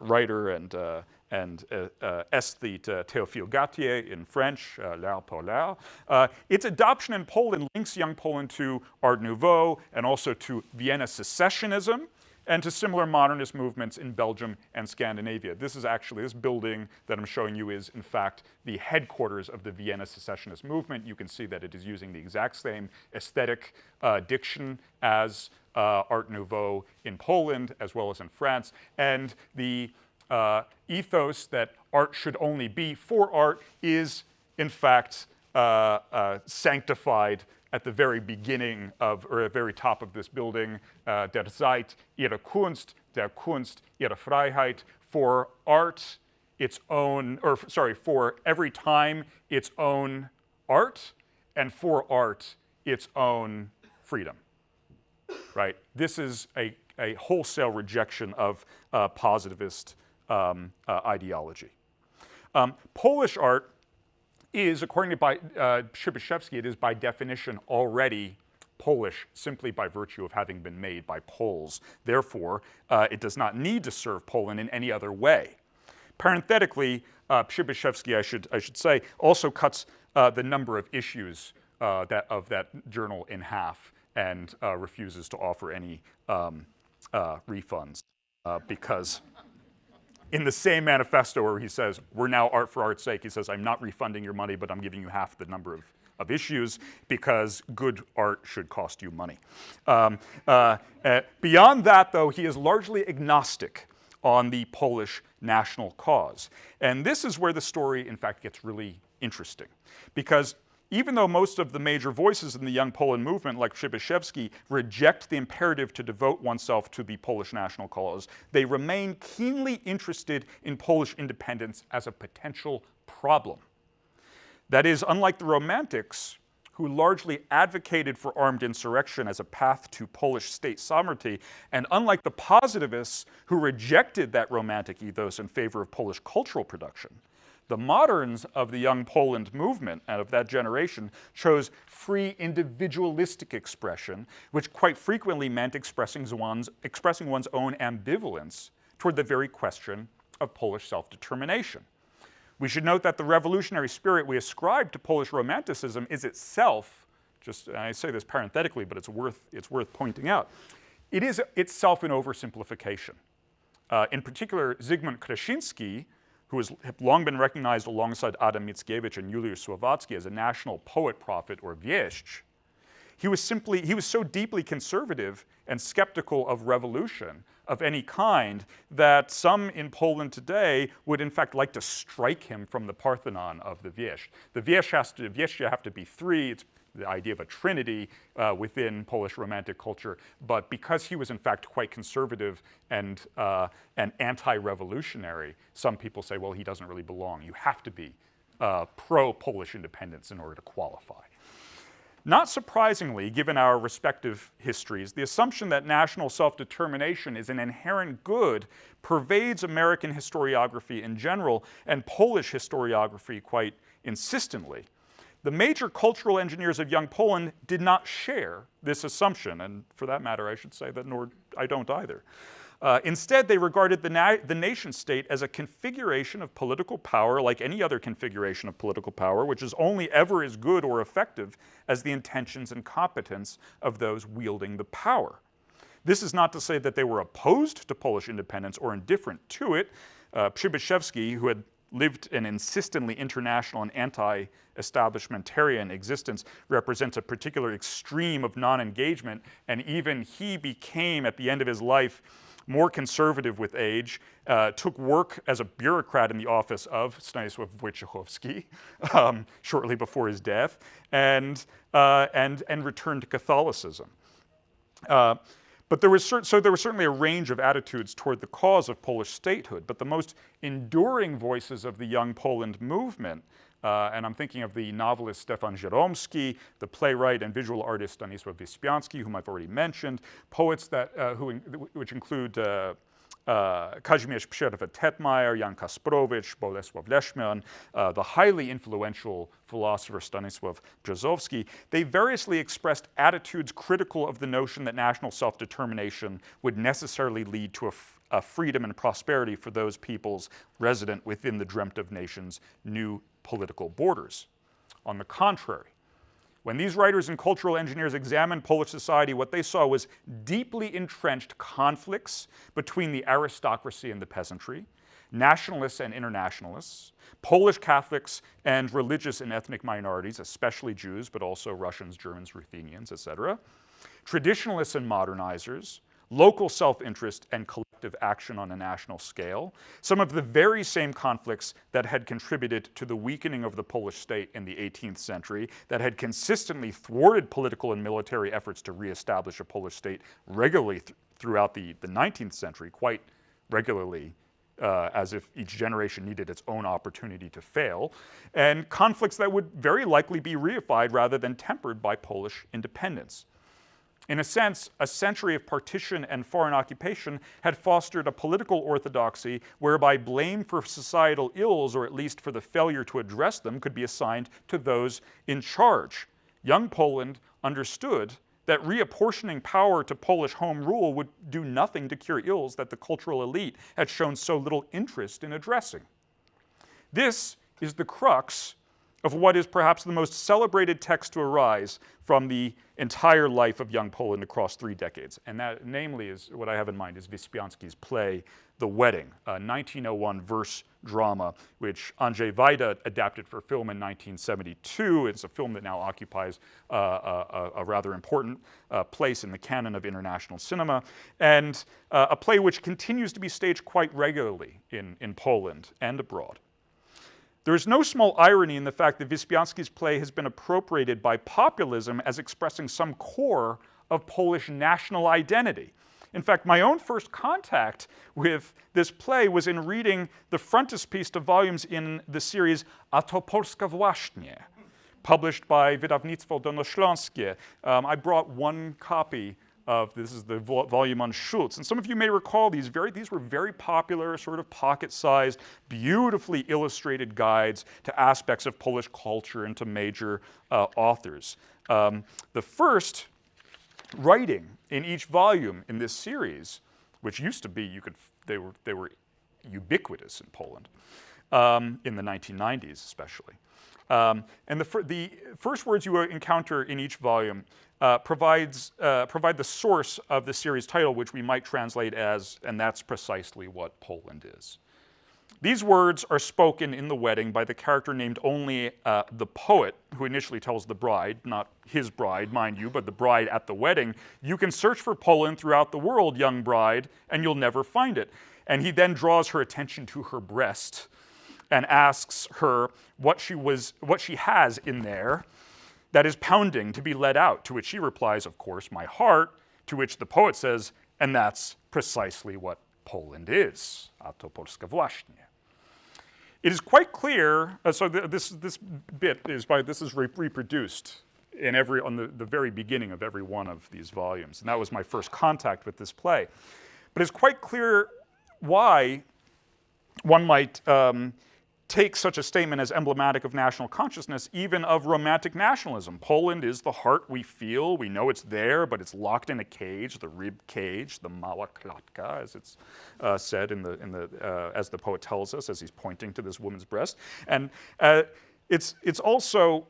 writer and aesthete Théophile Gautier in French, l'art pour l'art. Its adoption in Poland links young Poland to Art Nouveau and also to Vienna secessionism and to similar modernist movements in Belgium and Scandinavia. This is actually, this building that I'm showing you is, in fact, the headquarters of the Vienna secessionist movement. You can see that it is using the exact same aesthetic diction as Art Nouveau in Poland, as well as in France. And the ethos that art should only be for art is, in fact, sanctified at the very beginning of, or at the very top of this building, der Zeit, ihre Kunst, der Kunst, ihre Freiheit, for art, its own, or sorry, for every time, its own art, and for art, its own freedom, right? This is a wholesale rejection of positivist ideology. Polish art is, according to Przybyszewski, it is by definition already Polish simply by virtue of having been made by Poles. Therefore, it does not need to serve Poland in any other way. Parenthetically, Przybyszewski, I should say, also cuts the number of issues of that journal in half and refuses to offer any refunds because in the same manifesto where he says, we're now art for art's sake, he says, I'm not refunding your money, but I'm giving you half the number of issues because good art should cost you money. Beyond that, though, he is largely agnostic on the Polish national cause. And this is where the story, in fact, gets really interesting. Because even though most of the major voices in the Young Poland movement, like Przybyszewski, reject the imperative to devote oneself to the Polish national cause, they remain keenly interested in Polish independence as a potential problem. That is, unlike the Romantics, who largely advocated for armed insurrection as a path to Polish state sovereignty, and unlike the positivists who rejected that Romantic ethos in favor of Polish cultural production, the moderns of the Young Poland movement and of that generation chose free individualistic expression, which quite frequently meant expressing one's own ambivalence toward the very question of Polish self-determination. We should note that the revolutionary spirit we ascribe to Polish Romanticism is itself, and I say this parenthetically, but it's worth pointing out, it is itself an oversimplification. In particular, Zygmunt Krasiński, who has long been recognized alongside Adam Mickiewicz and Juliusz Słowacki as a national poet prophet or wieszcz, he was so deeply conservative and skeptical of revolution of any kind that some in Poland today would in fact like to strike him from the Parthenon of the wieszcz. The wieszcz have to be three. It's the idea of a trinity within Polish Romantic culture, but because he was in fact quite conservative and anti-revolutionary, some people say, well, he doesn't really belong. You have to be pro-Polish independence in order to qualify. Not surprisingly, given our respective histories, the assumption that national self-determination is an inherent good pervades American historiography in general and Polish historiography quite insistently. The major cultural engineers of young Poland did not share this assumption, and for that matter, I should say that nor I don't either. Instead, they regarded the nation-state as a configuration of political power like any other configuration of political power, which is only ever as good or effective as the intentions and competence of those wielding the power. This is not to say that they were opposed to Polish independence or indifferent to it. Przybyszewski, who had lived an insistently international and anti-establishmentarian existence, represents a particular extreme of non-engagement, and even he became, at the end of his life, more conservative with age, took work as a bureaucrat in the office of Stanisław Wojciechowski shortly before his death, and returned to Catholicism. But there was certainly a range of attitudes toward the cause of Polish statehood, but the most enduring voices of the Young Poland movement, and I'm thinking of the novelist Stefan Janoski, the playwright and visual artist Stanisław Wyspiański, whom I've already mentioned, poets which include Kazimierz Przerwa-Tetmajer, Jan Kasprowicz, Belleza of Leshka, the highly influential philosopher Stanisław Brzozowski, they variously expressed attitudes critical of the notion that national self-determination would necessarily lead to a freedom and prosperity for those peoples resident within the dreamt-of nation's new political borders. On the contrary, when these writers and cultural engineers examined Polish society, what they saw was deeply entrenched conflicts between the aristocracy and the peasantry, nationalists and internationalists, Polish Catholics and religious and ethnic minorities, especially Jews, but also Russians, Germans, Ruthenians, etc., traditionalists and modernizers, local self-interest and collective action on a national scale, some of the very same conflicts that had contributed to the weakening of the Polish state in the 18th century, that had consistently thwarted political and military efforts to reestablish a Polish state regularly throughout the 19th century, quite regularly, as if each generation needed its own opportunity to fail, and conflicts that would very likely be reified rather than tempered by Polish independence. In a sense, a century of partition and foreign occupation had fostered a political orthodoxy whereby blame for societal ills, or at least for the failure to address them, could be assigned to those in charge. Young Poland understood that reapportioning power to Polish home rule would do nothing to cure ills that the cultural elite had shown so little interest in addressing. This is the crux of what is perhaps the most celebrated text to arise from the entire life of young Poland across 3 decades. And that, namely, is what I have in mind is Wyspiański's play, The Wedding, a 1901 verse drama, which Andrzej Wajda adapted for film in 1972. It's a film that now occupies a rather important place in the canon of international cinema, and a play which continues to be staged quite regularly in Poland and abroad. There is no small irony in the fact that Wyspiański's play has been appropriated by populism as expressing some core of Polish national identity. In fact, my own first contact with this play was in reading the frontispiece to volumes in the series A to Polska właśnie, published by Wydawnictwo Dolnośląskie. I brought one copy of, this is the volume on Schulz. And some of you may recall these were very popular, sort of pocket-sized, beautifully illustrated guides to aspects of Polish culture and to major authors. The first writing in each volume in this series, which used to be, they were ubiquitous in Poland, in the 1990s especially. And the first words you encounter in each volume provide the source of the series title, which we might translate as, and that's precisely what Poland is. These words are spoken in The Wedding by the character named only the poet, who initially tells the bride, not his bride, mind you, but the bride at the wedding, "You can search for Poland throughout the world, young bride, and you'll never find it." And he then draws her attention to her breast and asks her what she has in there that is pounding to be let out, to which she replies, "Of course, my heart," to which the poet says, "And that's precisely what Poland is." A to Polska właśnie. It is quite clear, so this bit is reproduced on the very beginning of every one of these volumes. And that was my first contact with this play. But it's quite clear why one might take such a statement as emblematic of national consciousness, even of romantic nationalism. Poland is the heart we feel. We know it's there, but it's locked in a cage, the rib cage, the mała klatka, as it's said as the poet tells us, as he's pointing to this woman's breast. And it's also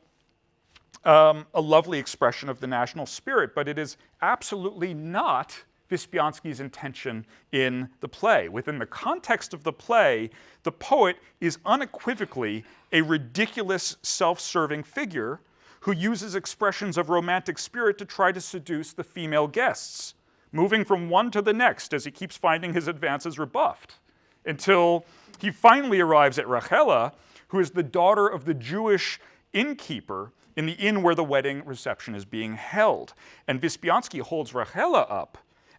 a lovely expression of the national spirit, but it is absolutely not Wyspiański's intention in the play. Within the context of the play, the poet is unequivocally a ridiculous, self-serving figure who uses expressions of romantic spirit to try to seduce the female guests, moving from one to the next as he keeps finding his advances rebuffed, until he finally arrives at Rachela, who is the daughter of the Jewish innkeeper in the inn where the wedding reception is being held. And Wyspiański holds Rachela up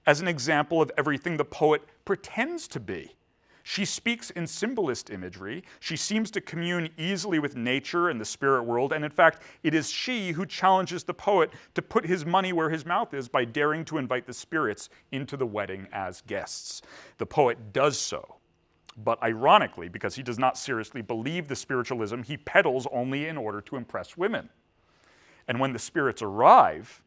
as an example of everything the poet pretends to be. She speaks in symbolist imagery. She seems to commune easily with nature and the spirit world, and in fact, it is she who challenges the poet to put his money where his mouth is by daring to invite the spirits into the wedding as guests. The poet does so, but ironically, because he does not seriously believe the spiritualism he peddles only in order to impress women. And when the spirits arrive,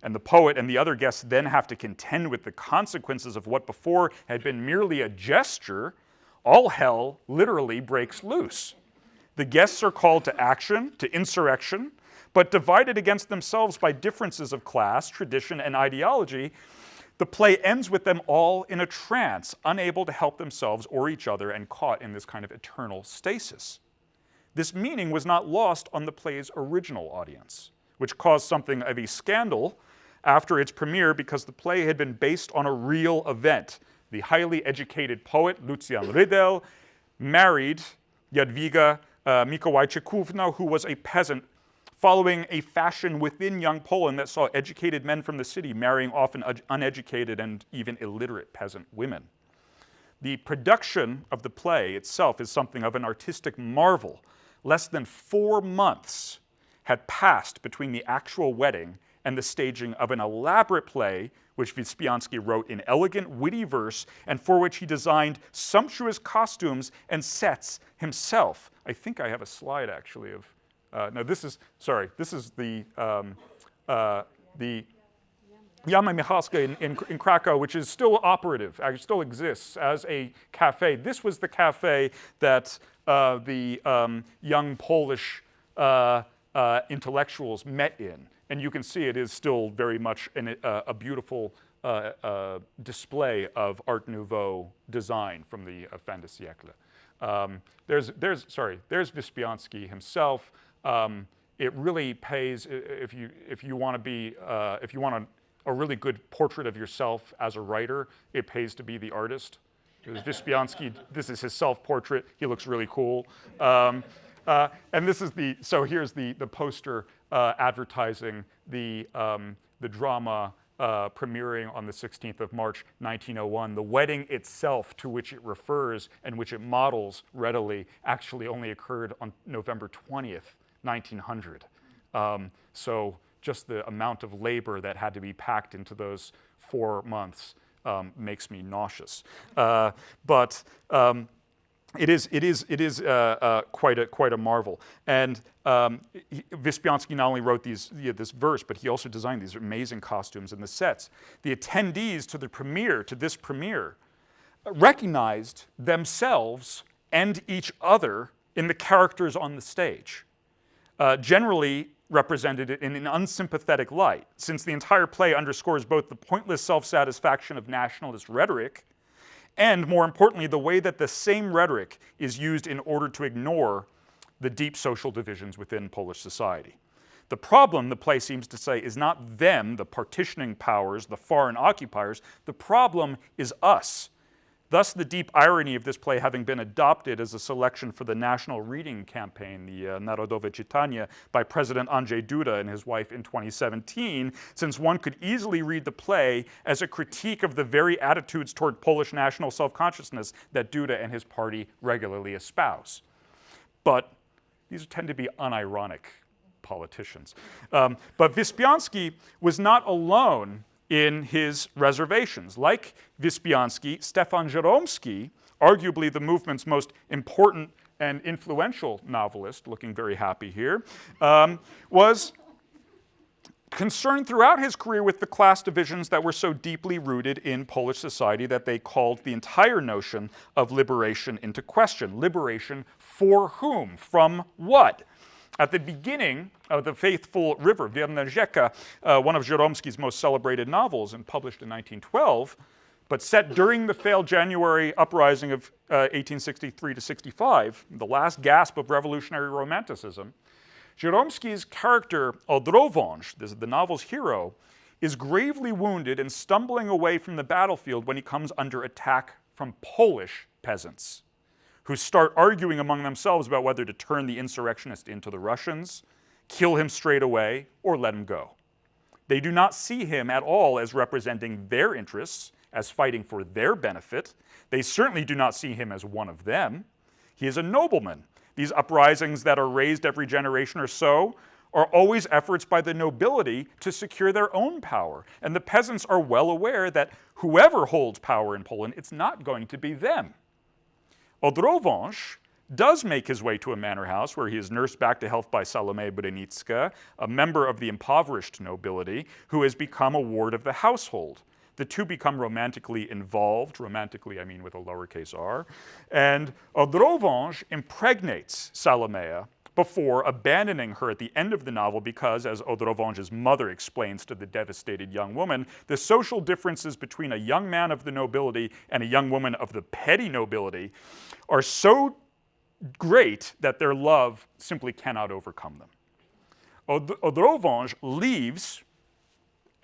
and the poet and the other guests then have to contend with the consequences of what before had been merely a gesture, all hell literally breaks loose. The guests are called to action, to insurrection, but divided against themselves by differences of class, tradition, and ideology, the play ends with them all in a trance, unable to help themselves or each other and caught in this kind of eternal stasis. This meaning was not lost on the play's original audience, which caused something of a scandal after its premiere because the play had been based on a real event. The highly educated poet Lucjan Rydel married Jadwiga Mikołajczykówna, who was a peasant, following a fashion within young Poland that saw educated men from the city marrying often uneducated and even illiterate peasant women. The production of the play itself is something of an artistic marvel. Less than 4 months had passed between the actual wedding and the staging of an elaborate play, which Wyspiański wrote in elegant, witty verse, and for which he designed sumptuous costumes and sets himself. I think I have a slide, actually, of, no, this is the Jama Michalska in Krakow, which is still operative, actually still exists as a cafe. This was the cafe that the young Polish intellectuals met in. And you can see it is still very much a beautiful display of Art Nouveau design from the fin de siècle. There's Wyspiański himself. It really pays if you want a really good portrait of yourself as a writer. It pays to be the artist. Wyspiański, this is his self-portrait. He looks really cool. And this is here's the poster advertising the drama premiering on the 16th of March, 1901. The wedding itself, to which it refers and which it models readily, actually only occurred on November 20th, 1900. So just the amount of labor that had to be packed into those 4 months makes me nauseous. It is quite a marvel. And Wyspiański not only wrote this verse, but he also designed these amazing costumes and the sets. The attendees to this premiere, recognized themselves and each other in the characters on the stage, generally represented it in an unsympathetic light, since the entire play underscores both the pointless self-satisfaction of nationalist rhetoric and, more importantly, the way that the same rhetoric is used in order to ignore the deep social divisions within Polish society. The problem, the play seems to say, is not them, the partitioning powers, the foreign occupiers. The problem is us. Thus, the deep irony of this play having been adopted as a selection for the national reading campaign, the Narodowe Czytanie, by President Andrzej Duda and his wife in 2017, since one could easily read the play as a critique of the very attitudes toward Polish national self-consciousness that Duda and his party regularly espouse. But these tend to be unironic politicians. But Wyspiański was not alone in his reservations. Like Wyspiański, Stefan Janoski, arguably the movement's most important and influential novelist, looking very happy here, was concerned throughout his career with the class divisions that were so deeply rooted in Polish society that they called the entire notion of liberation into question. Liberation for whom? From what? At the beginning of The Faithful River, Wierna Rzeka, one of Żeromski's most celebrated novels and published in 1912, but set during the failed January uprising of 1863 to 65, the last gasp of revolutionary romanticism, Żeromski's character, Odrowąż, the novel's hero, is gravely wounded and stumbling away from the battlefield when he comes under attack from Polish peasants, who start arguing among themselves about whether to turn the insurrectionist into the Russians, kill him straight away, or let him go. They do not see him at all as representing their interests, as fighting for their benefit. They certainly do not see him as one of them. He is a nobleman. These uprisings that are raised every generation or so are always efforts by the nobility to secure their own power. And the peasants are well aware that whoever holds power in Poland, it's not going to be them. Odrowąż does make his way to a manor house where he is nursed back to health by Salome Brynicka, a member of the impoverished nobility who has become a ward of the household. The two become romantically involved, romantically I mean with a lowercase r, and Odrowąż impregnates Salome before abandoning her at the end of the novel because, as Odrowąż's mother explains to the devastated young woman, the social differences between a young man of the nobility and a young woman of the petty nobility are so great that their love simply cannot overcome them. Odrowąż leaves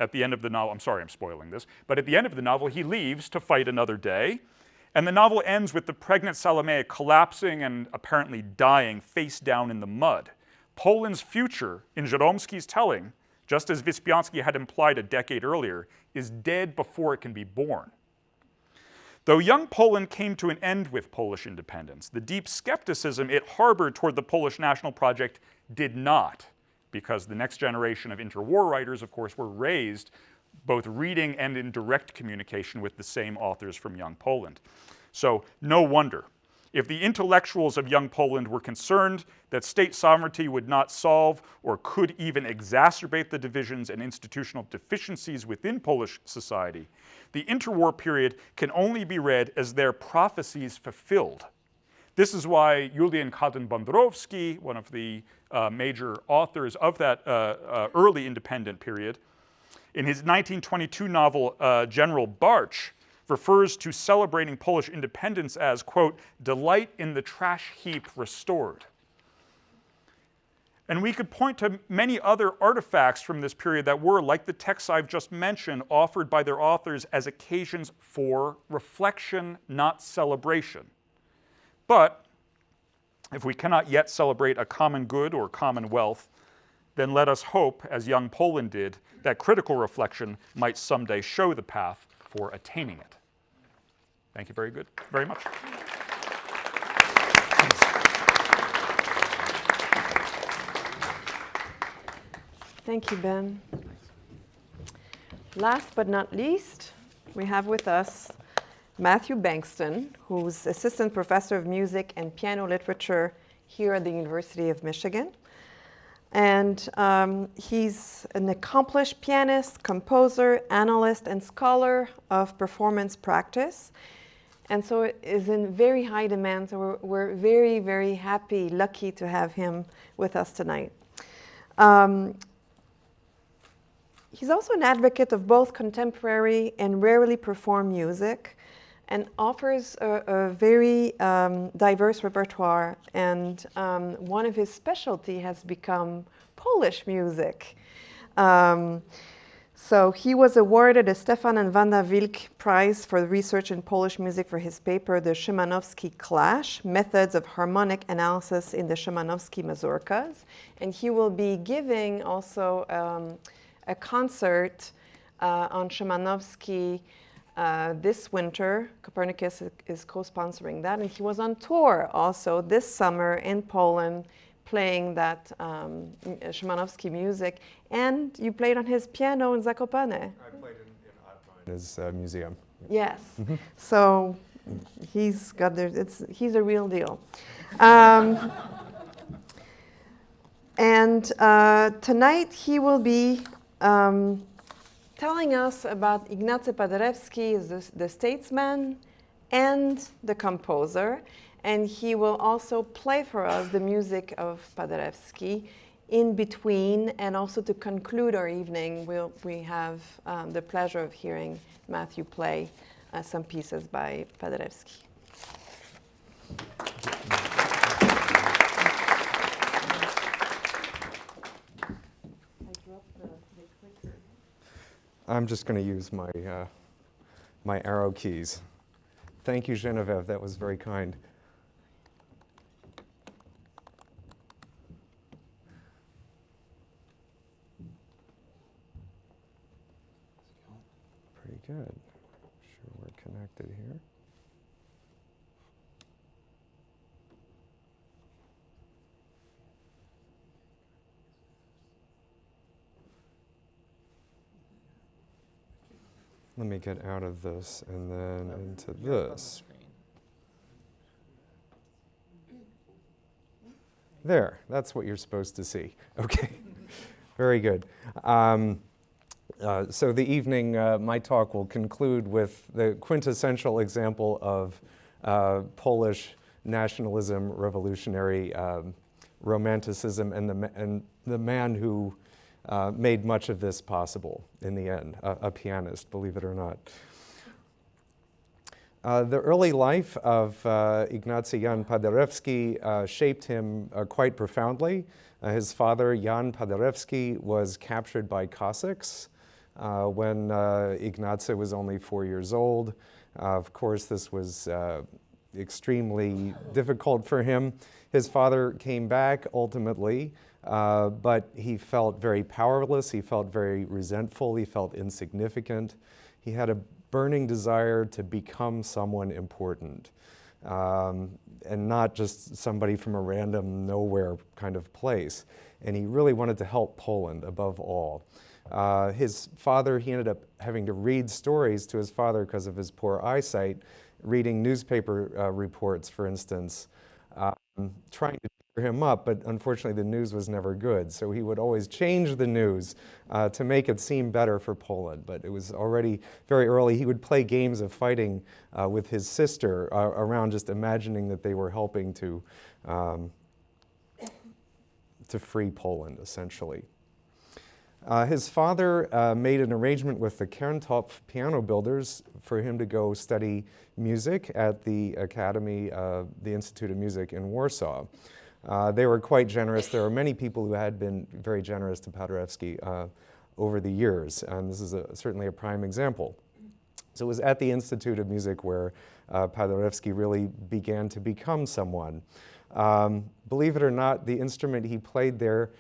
at the end of the novel. I'm sorry I'm spoiling this, but at the end of the novel he leaves to fight another day, and the novel ends with the pregnant Salome collapsing and apparently dying face down in the mud. Poland's future, in Żeromski's telling, just as Wyspiański had implied a decade earlier, is dead before it can be born. Though young Poland came to an end with Polish independence, the deep skepticism it harbored toward the Polish national project did not, because the next generation of interwar writers, of course, were raised both reading and in direct communication with the same authors from young Poland. So no wonder, if the intellectuals of young Poland were concerned that state sovereignty would not solve or could even exacerbate the divisions and institutional deficiencies within Polish society, the interwar period can only be read as their prophecies fulfilled. This is why Julian Kaden-Bandrowski, one of the major authors of that early independent period, in his 1922 novel General Barch, refers to celebrating Polish independence as, quote, delight in the trash heap restored. And we could point to many other artifacts from this period that were, like the texts I've just mentioned, offered by their authors as occasions for reflection, not celebration. But if we cannot yet celebrate a common good or commonwealth, then let us hope, as young Poland did, that critical reflection might someday show the path for attaining it. Thank you very much. Thank you, Ben. Last but not least, we have with us Matthew Bankston, who's assistant professor of music and piano literature here at the University of Michigan. And he's an accomplished pianist, composer, analyst, and scholar of performance practice. And so it is in very high demand. So we're very, very happy, lucky to have him with us tonight. He's also an advocate of both contemporary and rarely performed music, and offers a very diverse repertoire. And one of his specialty has become Polish music. So he was awarded a Stefan and Wanda Wilk Prize for research in Polish music for his paper, The Szymanowski Clash, Methods of Harmonic Analysis in the Szymanowski Mazurkas. And he will be giving also a concert on Szymanowski this winter. Copernicus is co-sponsoring that, and he was on tour also this summer in Poland, playing that Szymanowski music, and you played on his piano in Zakopane. I played in his museum. Yes. So he's he's a real deal. And tonight he will be telling us about Ignacy Paderewski as the statesman and the composer. And he will also play for us the music of Paderewski in between, and also to conclude our evening, we have the pleasure of hearing Matthew play some pieces by Paderewski. I'm just going to use my, my arrow keys. Thank you, Geneviève. That was very kind. Pretty good. Sure we're connected here. Let me get out of this and then into this. There, that's what you're supposed to see. Okay, very good. So the evening, my talk will conclude with the quintessential example of Polish nationalism, revolutionary romanticism, and the man who made much of this possible in the end, a pianist, believe it or not. The early life of Ignacy Jan Paderewski shaped him quite profoundly. His father, Jan Paderewski, was captured by Cossacks when Ignacy was only 4 years old. Of course, this was extremely difficult for him. His father came back ultimately, but he felt very powerless, he felt very resentful, he felt insignificant. He had a burning desire to become someone important, and not just somebody from a random nowhere kind of place. And he really wanted to help Poland above all. His father, he ended up having to read stories to his father because of his poor eyesight, reading newspaper reports, for instance, trying to cheer him up, but unfortunately the news was never good. So he would always change the news to make it seem better for Poland. But it was already very early. He would play games of fighting with his sister around just imagining that they were helping to free Poland, essentially. His father made an arrangement with the Kerntopf piano builders for him to go study music at the Academy, the Institute of Music in Warsaw. They were quite generous. There are many people who had been very generous to Paderewski over the years, and this is certainly a prime example. So it was at the Institute of Music where Paderewski really began to become someone. Believe it or not, the instrument he played there,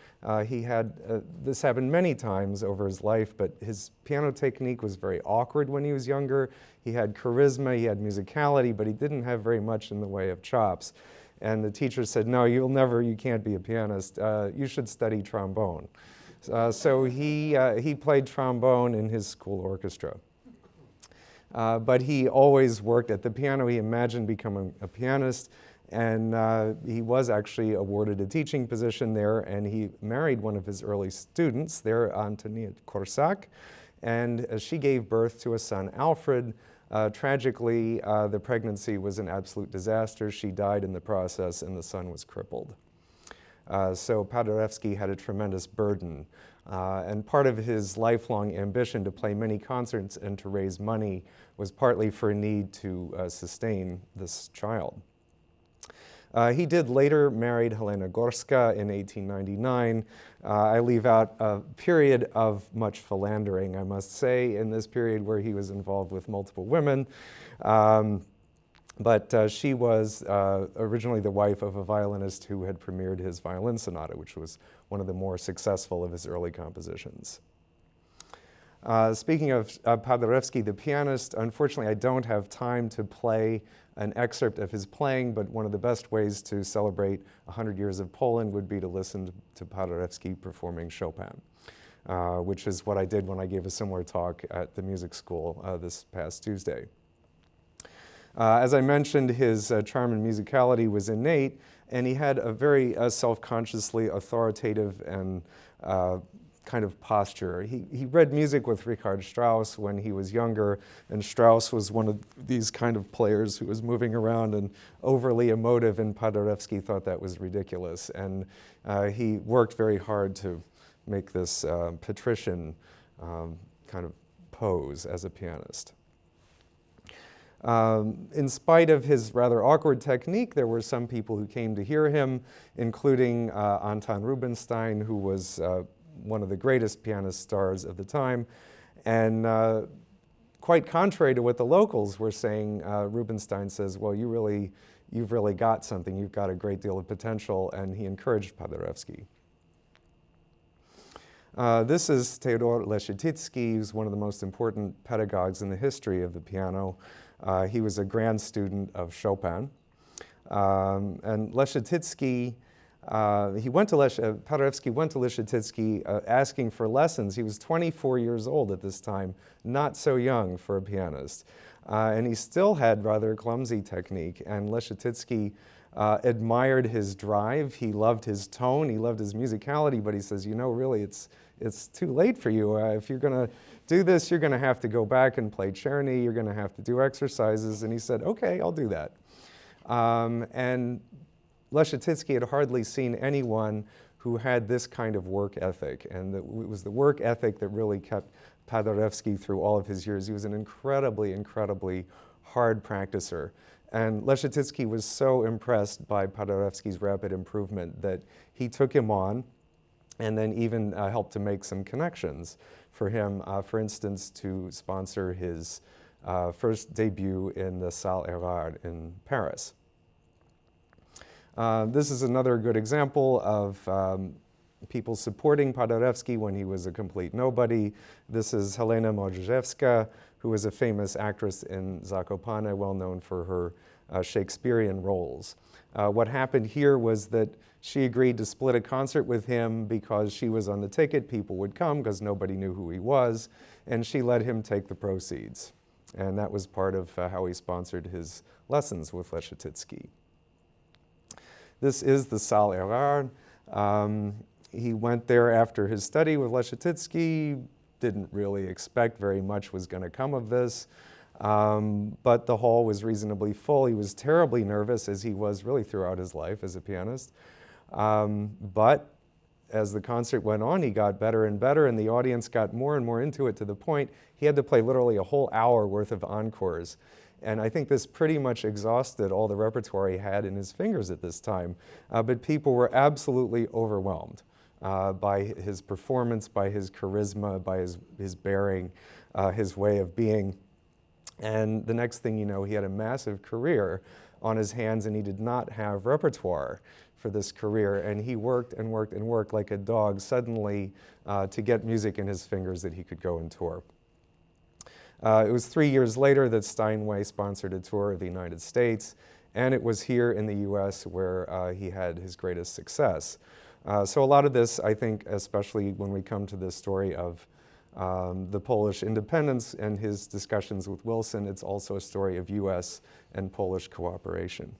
he had, this happened many times over his life, but his piano technique was very awkward when he was younger. He had charisma, he had musicality, but he didn't have very much in the way of chops. And the teacher said, no, you can't be a pianist. You should study trombone. So he played trombone in his school orchestra. But he always worked at the piano. He imagined becoming a pianist. And he was actually awarded a teaching position there, and he married one of his early students there, Antoniette Korsak, and she gave birth to a son, Alfred. Tragically, the pregnancy was an absolute disaster. She died in the process, and the son was crippled. So Paderewski had a tremendous burden, and part of his lifelong ambition to play many concerts and to raise money was partly for a need to sustain this child. He did later marry Helena Gorska in 1899. I leave out a period of much philandering, I must say, in this period where he was involved with multiple women. But she was originally the wife of a violinist who had premiered his Violin Sonata, which was one of the more successful of his early compositions. Speaking of Paderewski, the pianist, unfortunately I don't have time to play an excerpt of his playing, but one of the best ways to celebrate 100 years of Poland would be to listen to Paderewski performing Chopin, which is what I did when I gave a similar talk at the music school this past Tuesday. As I mentioned, his charm and musicality was innate, and he had a very self-consciously authoritative and kind of posture. He read music with Richard Strauss when he was younger, and Strauss was one of these kind of players who was moving around and overly emotive, and Paderewski thought that was ridiculous. And he worked very hard to make this patrician kind of pose as a pianist. In spite of his rather awkward technique, there were some people who came to hear him, including Anton Rubinstein, who was one of the greatest pianist stars of the time. And quite contrary to what the locals were saying, Rubinstein says, well, you've really got something. You've got a great deal of potential, and he encouraged Paderewski. This is Theodor Leschetizky, who's one of the most important pedagogues in the history of the piano. He was a grand student of Chopin. And Leschetizky, Paderewski went to Leschetizky asking for lessons. He was 24 years old at this time, not so young for a pianist. And he still had rather clumsy technique, and Leschetizky admired his drive. He loved his tone, he loved his musicality, but he says, you know, really, it's too late for you. If you're going to do this, you're going to have to go back and play Czerny, you're going to have to do exercises. And he said, okay, I'll do that. And Leschetizky had hardly seen anyone who had this kind of work ethic, and it was the work ethic that really kept Paderewski through all of his years. He was an incredibly, incredibly hard practicer. And Leschetizky was so impressed by Paderewski's rapid improvement that he took him on and then even helped to make some connections for him, for instance, to sponsor his first debut in the Salle Erard in Paris. This is another good example of people supporting Paderewski when he was a complete nobody. This is Helena Modrzejewska, who was a famous actress in Zakopane, well known for her Shakespearean roles. What happened here was that she agreed to split a concert with him because she was on the ticket. People would come because nobody knew who he was, and she let him take the proceeds. And that was part of how he sponsored his lessons with Leschetizky. This is the Salle Erard. He went there after his study with Leschetizky, didn't really expect very much was going to come of this, but the hall was reasonably full. He was terribly nervous, as he was really throughout his life as a pianist. But as the concert went on, he got better and better, and the audience got more and more into it, to the point he had to play literally a whole hour worth of encores. And I think this pretty much exhausted all the repertoire he had in his fingers at this time. But people were absolutely overwhelmed by his performance, by his charisma, by his bearing, his way of being. And the next thing you know, he had a massive career on his hands, and he did not have repertoire for this career. And he worked and worked and worked like a dog suddenly to get music in his fingers that he could go and tour. It was 3 years later that Steinway sponsored a tour of the United States, and it was here in the US where he had his greatest success. So a lot of this, I think, especially when we come to this story of the Polish independence and his discussions with Wilson, it's also a story of US and Polish cooperation.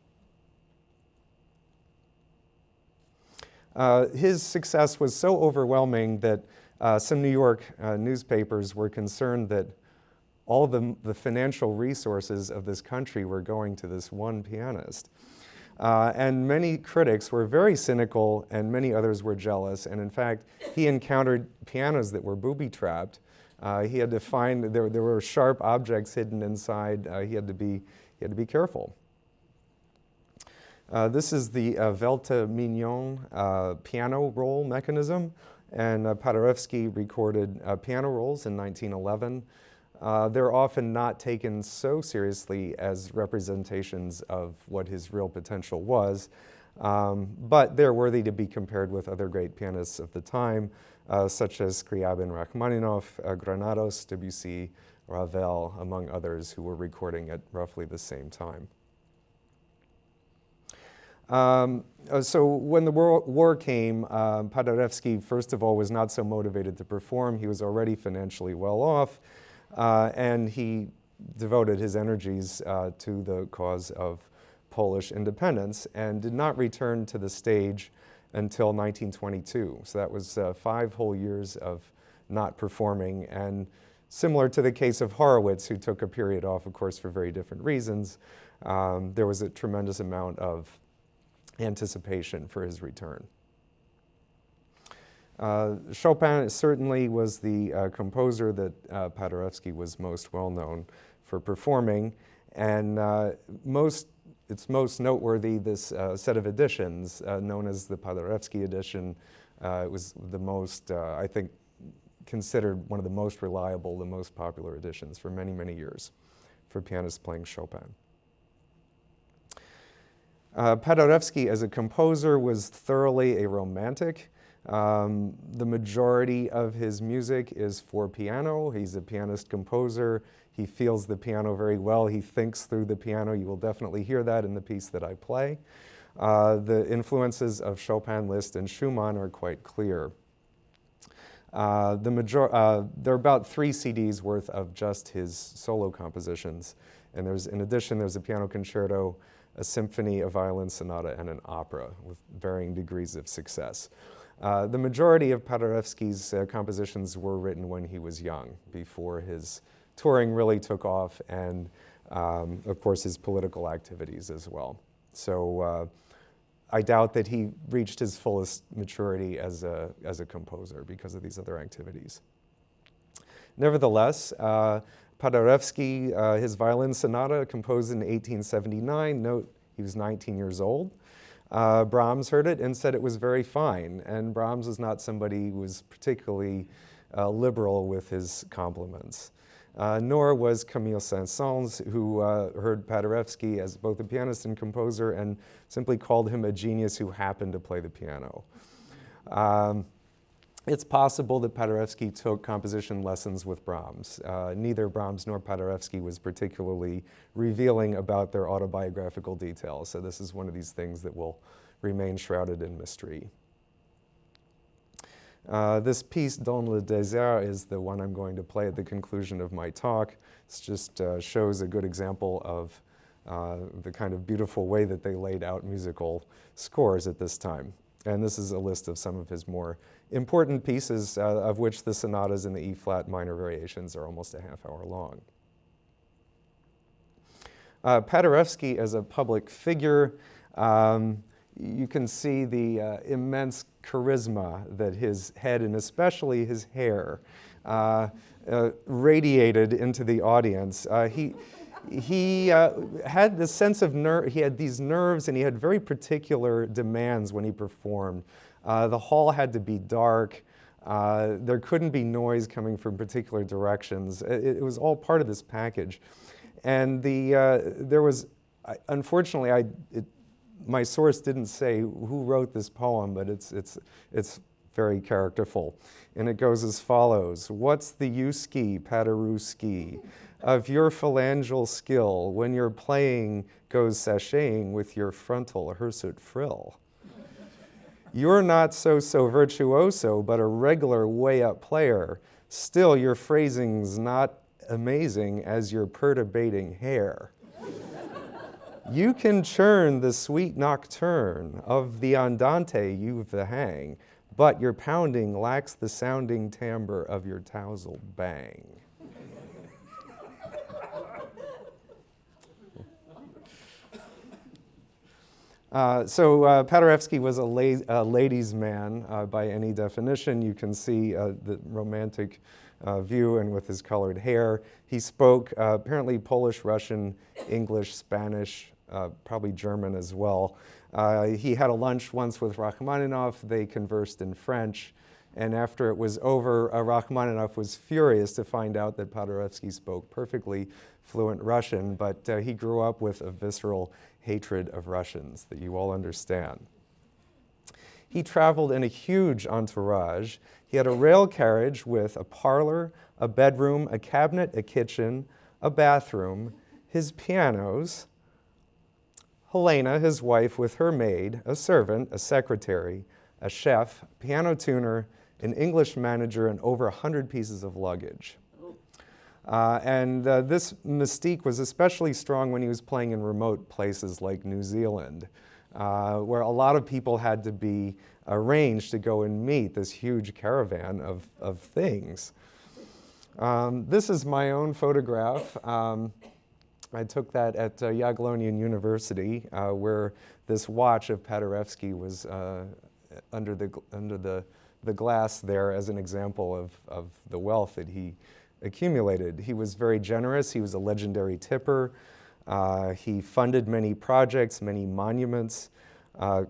His success was so overwhelming that some New York newspapers were concerned that all the financial resources of this country were going to this one pianist. And many critics were very cynical, and many others were jealous. And in fact, he encountered pianos that were booby-trapped. He had to find, there were sharp objects hidden inside. He had to be careful. This is the Velte Mignon piano roll mechanism. And Paderewski recorded piano rolls in 1911. They're often not taken so seriously as representations of what his real potential was. But they're worthy to be compared with other great pianists of the time, such as Scriabin, Rachmaninoff, Granados, Debussy, Ravel, among others who were recording at roughly the same time. So when the war came, Paderewski, first of all, was not so motivated to perform. He was already financially well off, and he devoted his energies to the cause of Polish independence and did not return to the stage until 1922. So that was 5 whole years of not performing, and similar to the case of Horowitz, who took a period off, of course, for very different reasons, there was a tremendous amount of anticipation for his return. Chopin certainly was the composer that Paderewski was most well known for performing, and it's most noteworthy this set of editions known as the Paderewski edition. It was the most, I think, considered one of the most reliable, the most popular editions for many, many years for pianists playing Chopin. Paderewski as a composer was thoroughly a romantic. The majority of his music is for piano. He's a pianist composer. He feels the piano very well. He thinks through the piano. You will definitely hear that in the piece that I play. The influences of Chopin, Liszt, and Schumann are quite clear. There are about 3 CDs worth of just his solo compositions. And in addition, there's a piano concerto, a symphony, a violin sonata, and an opera with varying degrees of success. The majority of Paderewski's compositions were written when he was young, before his touring really took off, and of course his political activities as well. So I doubt that he reached his fullest maturity as a composer because of these other activities. Nevertheless, Paderewski, his Violin Sonata, composed in 1879, note he was 19 years old. Brahms heard it and said it was very fine, and Brahms was not somebody who was particularly liberal with his compliments. Nor was Camille Saint-Saëns, who heard Paderewski as both a pianist and composer and simply called him a genius who happened to play the piano. It's possible that Paderewski took composition lessons with Brahms. Neither Brahms nor Paderewski was particularly revealing about their autobiographical details, so this is one of these things that will remain shrouded in mystery. This piece, Dans le désert, is the one I'm going to play at the conclusion of my talk. It just shows a good example of the kind of beautiful way that they laid out musical scores at this time. And this is a list of some of his more important pieces, of which the sonatas in the E-flat minor variations are almost a half-hour long. Paderewski as a public figure, you can see the immense charisma that his head and especially his hair radiated into the audience. He had this sense of nerve, he had these nerves, and he had very particular demands when he performed. The hall had to be dark. There couldn't be noise coming from particular directions. It was all part of this package. And there was, unfortunately, my source didn't say who wrote this poem, but it's very characterful. And it goes as follows. What's the use-ski, Paderewski, of your phalangeal skill when your playing goes sashaying with your frontal hirsute frill? You're not so virtuoso, but a regular way-up player. Still, your phrasing's not amazing as your perturbating hair. You can churn the sweet nocturne of the andante you've the hang, but your pounding lacks the sounding timbre of your tousled bang. So Paderewski was a ladies' man by any definition. You can see the romantic view and with his colored hair. He spoke apparently Polish, Russian, English, Spanish, probably German as well. He had a lunch once with Rachmaninoff. They conversed in French, And after it was over, Rachmaninoff was furious to find out that Paderewski spoke perfectly fluent Russian, but he grew up with a visceral hatred of Russians that you all understand. He traveled in a huge entourage. He had a rail carriage with a parlor, a bedroom, a cabinet, a kitchen, a bathroom, his pianos, Helena, his wife, with her maid, a servant, a secretary, a chef, piano tuner, an English manager, and over 100 pieces of luggage. This mystique was especially strong when he was playing in remote places like New Zealand, where a lot of people had to be arranged to go and meet this huge caravan of things. This is my own photograph. I took that at Jagiellonian University, where this watch of Paderewski was under the glass there as an example of the wealth that he accumulated. He was very generous. He was a legendary tipper. He funded many projects, many monuments,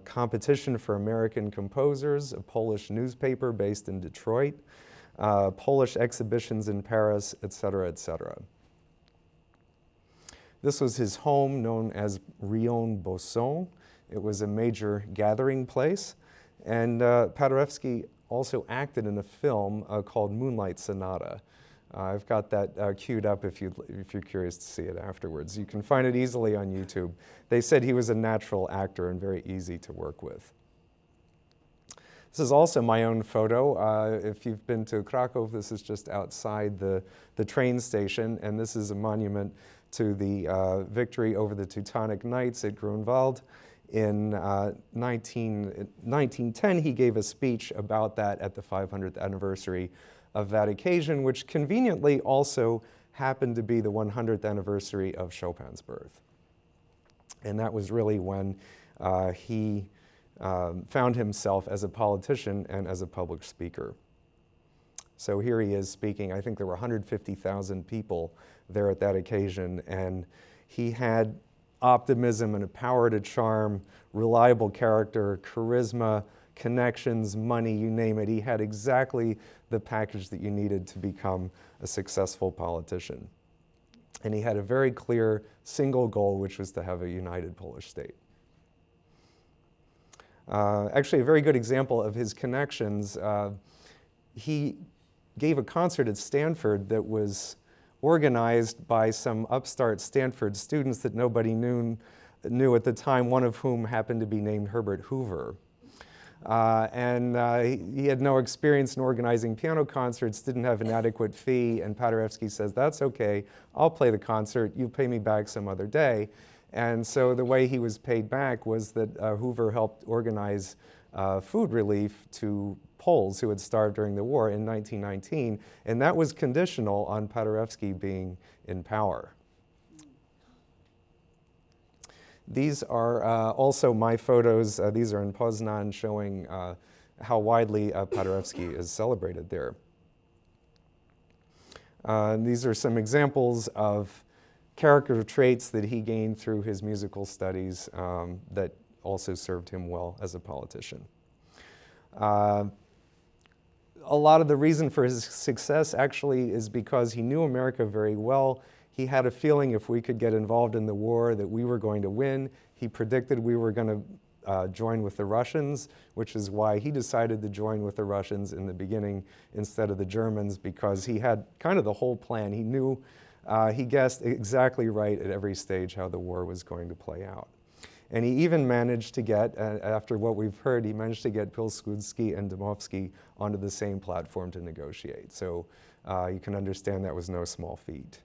competition for American composers, a Polish newspaper based in Detroit, Polish exhibitions in Paris, etc., etc. This was his home, known as Rion Bosson. It was a major gathering place. And Paderewski also acted in a film called Moonlight Sonata. I've got that queued up if you're curious to see it afterwards. You can find it easily on YouTube. They said he was a natural actor and very easy to work with. This is also my own photo. If you've been to Krakow, this is just outside the train station, and this is a monument to the victory over the Teutonic Knights at Grunwald. In 1910, he gave a speech about that at the 500th anniversary of that occasion, which conveniently also happened to be the 100th anniversary of Chopin's birth. And that was really when he found himself as a politician and as a public speaker. So here he is speaking. I think there were 150,000 people there at that occasion, and he had optimism and a power to charm, reliable character, charisma, connections, money, you name it. He had exactly the package that you needed to become a successful politician. And he had a very clear single goal, which was to have a united Polish state. Actually, a very good example of his connections, he gave a concert at Stanford that was organized by some upstart Stanford students that nobody knew at the time, one of whom happened to be named Herbert Hoover. He had no experience in organizing piano concerts, didn't have an adequate fee, and Paderewski says, "That's okay, I'll play the concert, you pay me back some other day." And so the way he was paid back was that Hoover helped organize food relief to Poles who had starved during the war in 1919, and that was conditional on Paderewski being in power. These are also my photos. These are in Poznan, showing how widely Paderewski is celebrated there. These are some examples of character traits that he gained through his musical studies that also served him well as a politician. A lot of the reason for his success actually is because he knew America very well. He had a feeling if we could get involved in the war that we were going to win. He predicted we were going to join with the Russians, which is why he decided to join with the Russians in the beginning instead of the Germans, because he had kind of the whole plan. He knew, he guessed exactly right at every stage how the war was going to play out. And he even managed to get, after what we've heard, he managed to get Pilsudski and Dmowski onto the same platform to negotiate. So you can understand that was no small feat.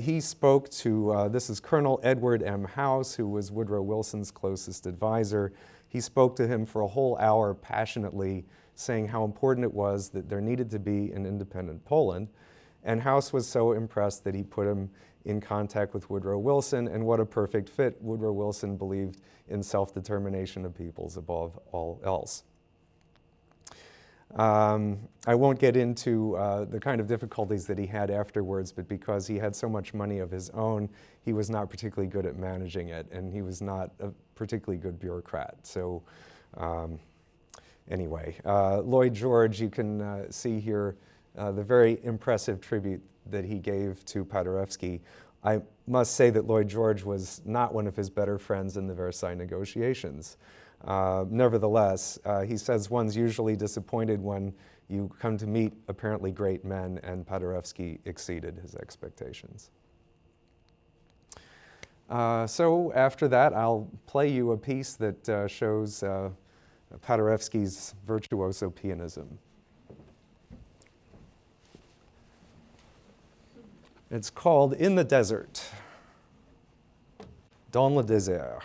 He spoke to, this is Colonel Edward M. House, who was Woodrow Wilson's closest advisor. He spoke to him for a whole hour passionately, saying how important it was that there needed to be an independent Poland. And House was so impressed that he put him in contact with Woodrow Wilson, and what a perfect fit. Woodrow Wilson believed in self-determination of peoples above all else. I won't get into the kind of difficulties that he had afterwards, but because he had so much money of his own, he was not particularly good at managing it, and he was not a particularly good bureaucrat. So Anyway, Lloyd George, you can see here the very impressive tribute that he gave to Paderewski. I must say that Lloyd George was not one of his better friends in the Versailles negotiations. Nevertheless, he says one's usually disappointed when you come to meet apparently great men, and Paderewski exceeded his expectations. So after that, I'll play you a piece that shows Paderewski's virtuoso pianism. It's called In the Desert, Dans le désert.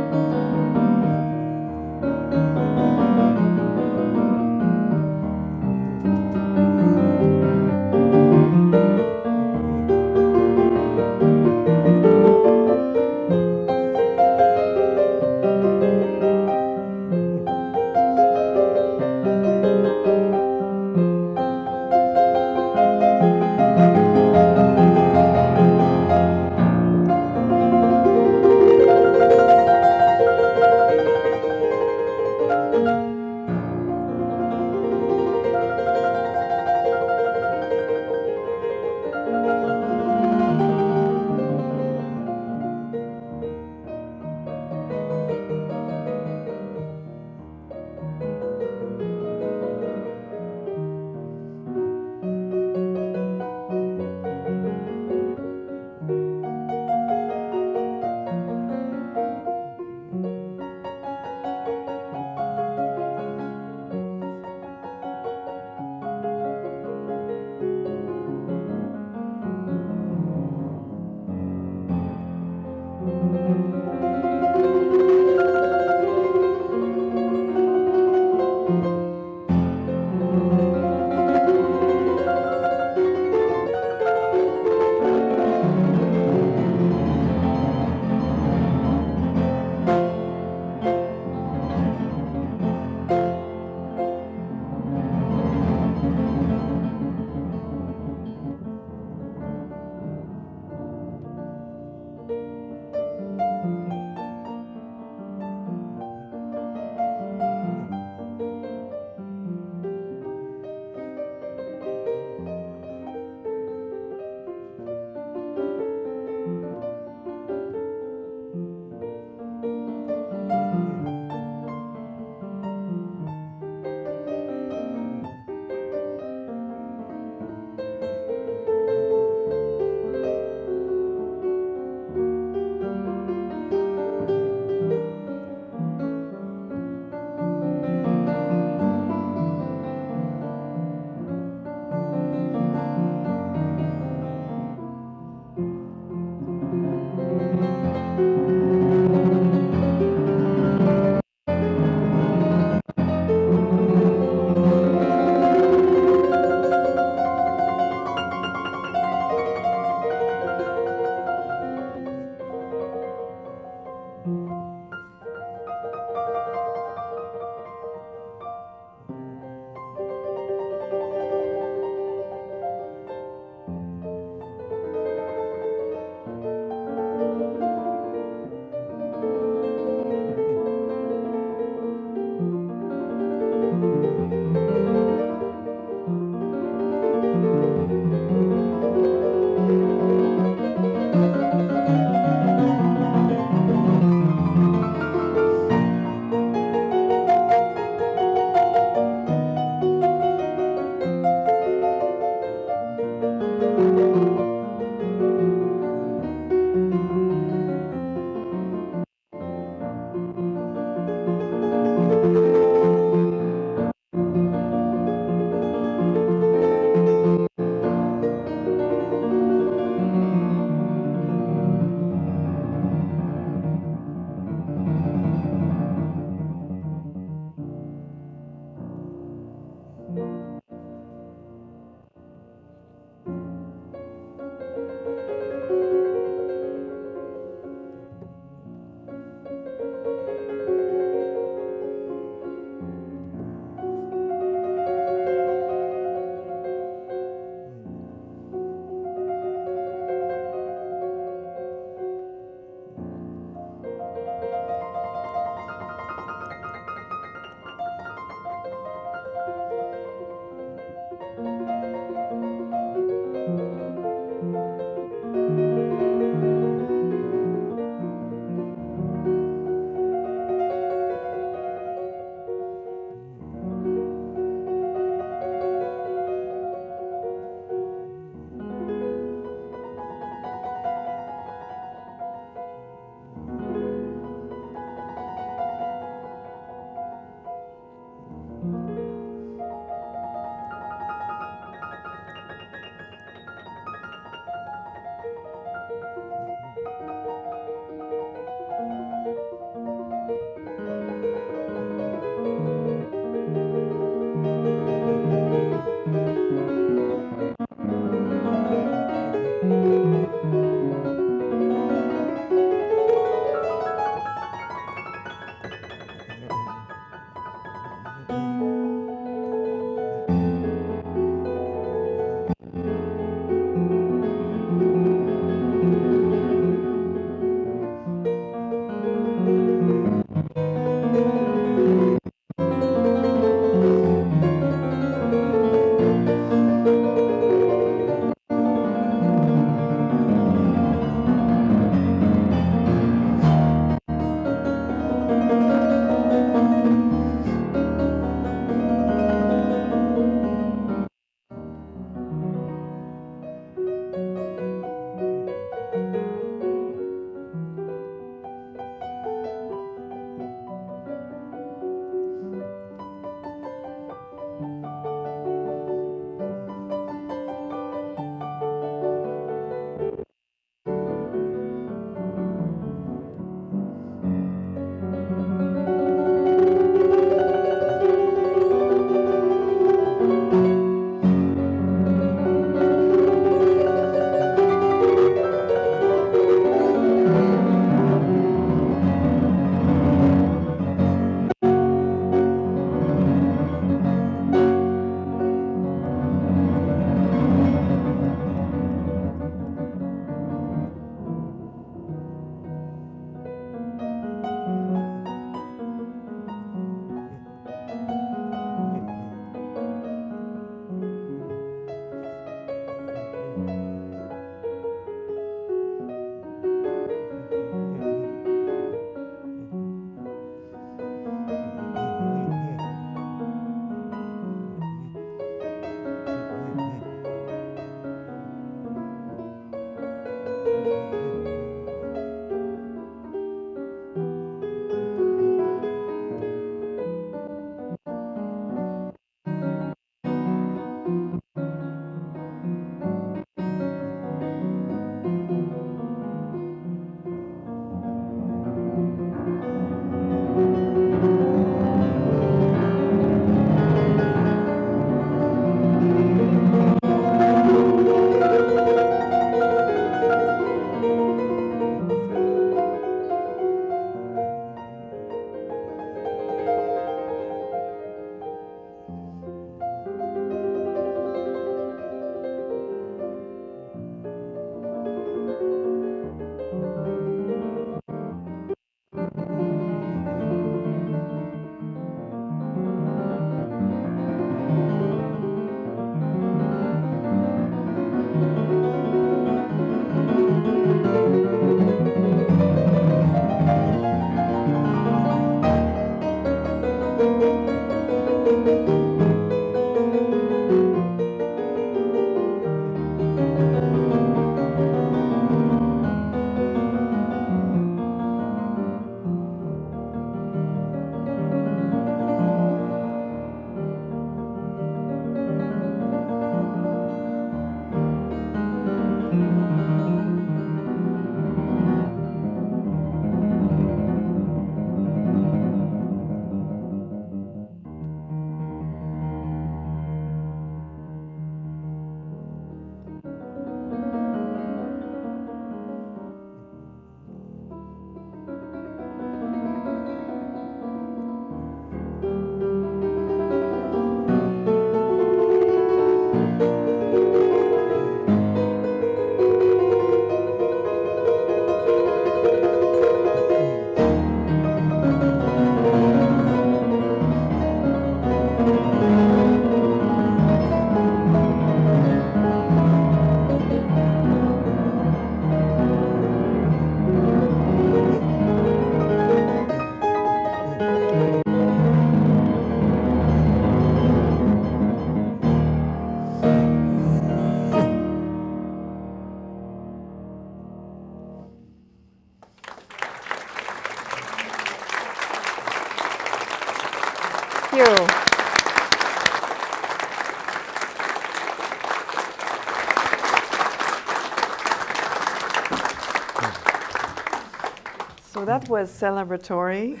that was celebratory.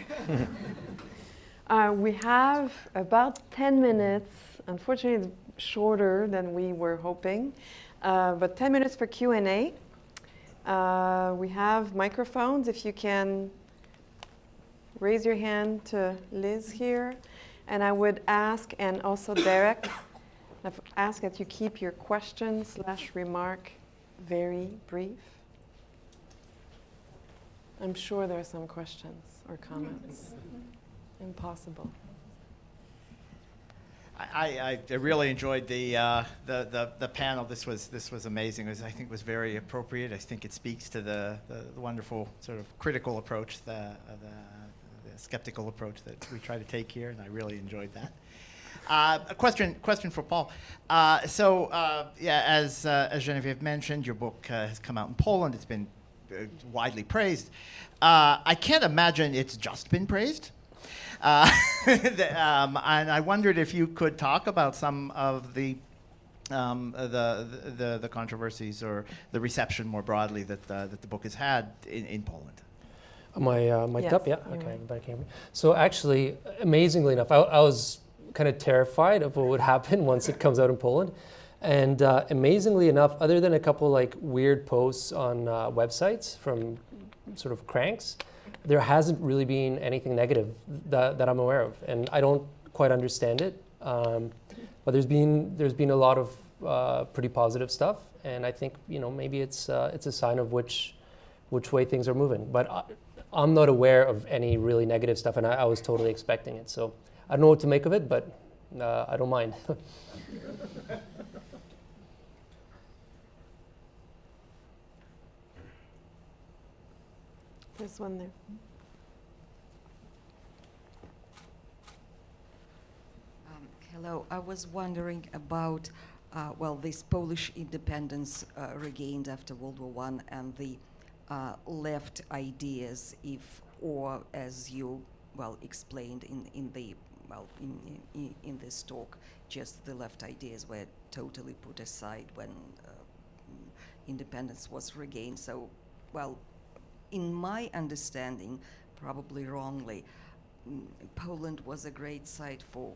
We have about 10 minutes. Unfortunately, it's shorter than we were hoping, but 10 minutes for Q&A. We have microphones. If you can raise your hand to Liz here. And I would ask, and also Derek, I've asked that you keep your question/remark very brief. I'm sure there are some questions or comments. Impossible. I really enjoyed the panel. This was amazing. I think it was very appropriate. I think it speaks to the wonderful sort of critical approach, the skeptical approach that we try to take here, and I really enjoyed that. A question for Paul. Yeah, as Geneviève mentioned, your book has come out in Poland. It's been widely praised. I can't imagine it's just been praised. And I wondered if you could talk about some of the controversies or the reception more broadly that the book has had in Poland. Am I mic'd up? Yeah. You're Okay. right. Everybody can hear me. So actually, amazingly enough, I was kind of terrified of what would happen once it comes out in Poland. And amazingly enough, other than a couple like weird posts on websites from sort of cranks, there hasn't really been anything negative that I'm aware of, and I don't quite understand it. But there's been a lot of pretty positive stuff, and I think maybe it's a sign of which way things are moving. But I'm not aware of any really negative stuff, and I was totally expecting it. So I don't know what to make of it, but I don't mind. There's one there. Hello, I was wondering about, this Polish independence regained after World War I and the left ideas, or as you, explained in this talk, just the left ideas were totally put aside when independence was regained. So, in my understanding, probably wrongly, Poland was a great site for,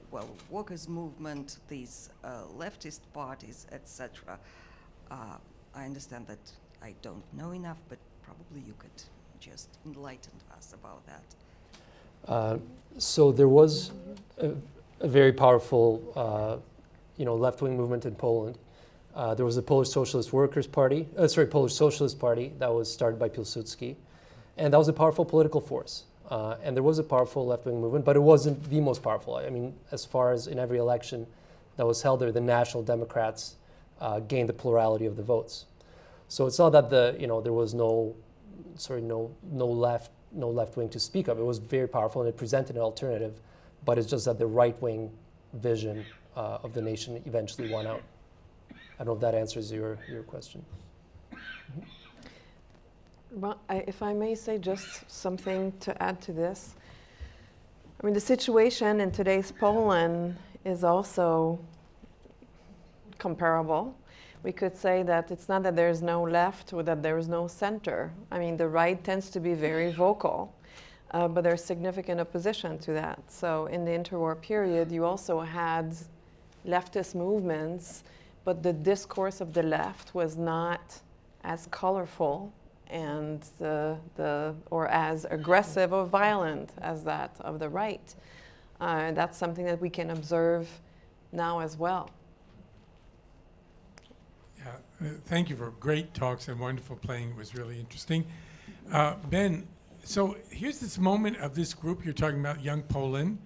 workers' movement, these leftist parties, etc. I understand that I don't know enough, but probably you could just enlighten us about that. So there was a very powerful, left-wing movement in Poland. There was the Polish Socialist Party that was started by Pilsudski, and that was a powerful political force. And there was a powerful left-wing movement, but it wasn't the most powerful. I mean, as far as in every election that was held there, the National Democrats gained the plurality of the votes. So it's not that there was no left wing to speak of. It was very powerful and it presented an alternative, but it's just that the right-wing vision of the nation eventually won out. I don't know if that answers your question. Well, if I may say just something to add to this. I mean, the situation in today's Poland is also comparable. We could say that it's not that there's no left or that there is no center. I mean, the right tends to be very vocal, but there's significant opposition to that. So in the interwar period, you also had leftist movements, but the discourse of the left was not as colorful and or as aggressive or violent as that of the right. That's something that we can observe now as well. Yeah, thank you for great talks and wonderful playing. It was really interesting. Ben, so here's this moment of this group you're talking about, Young Poland,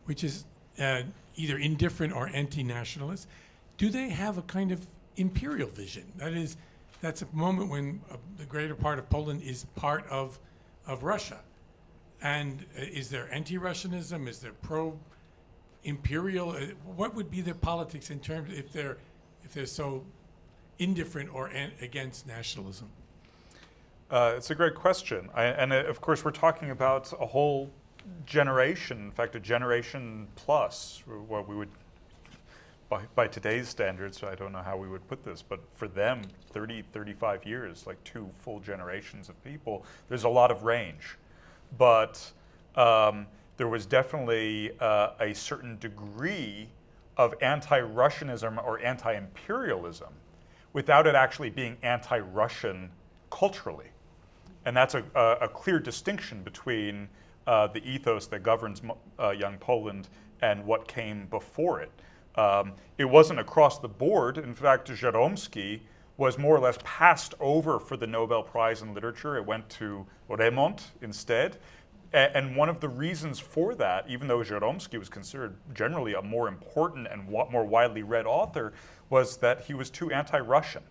which is either indifferent or anti-nationalist. Do they have a kind of imperial vision? That is, that's a moment when the greater part of Poland is part of Russia. And is there anti-Russianism? Is there pro-imperial? What would be their politics in terms if they're so indifferent or against nationalism? It's a great question. Of course, we're talking about a whole generation, in fact, a generation plus, what we would, by today's standards, I don't know how we would put this, but for them, 30, 35 years, like 2 full generations of people, there's a lot of range. but there was definitely a certain degree of anti-Russianism or anti-imperialism without it actually being anti-Russian culturally. And that's a clear distinction between the ethos that governs young Poland and what came before it. It wasn't across the board. In fact, Jaromski was more or less passed over for the Nobel Prize in Literature. It went to Remont instead. And one of the reasons for that, even though Jaromski was considered generally a more important and more widely read author, was that he was too anti-Russian.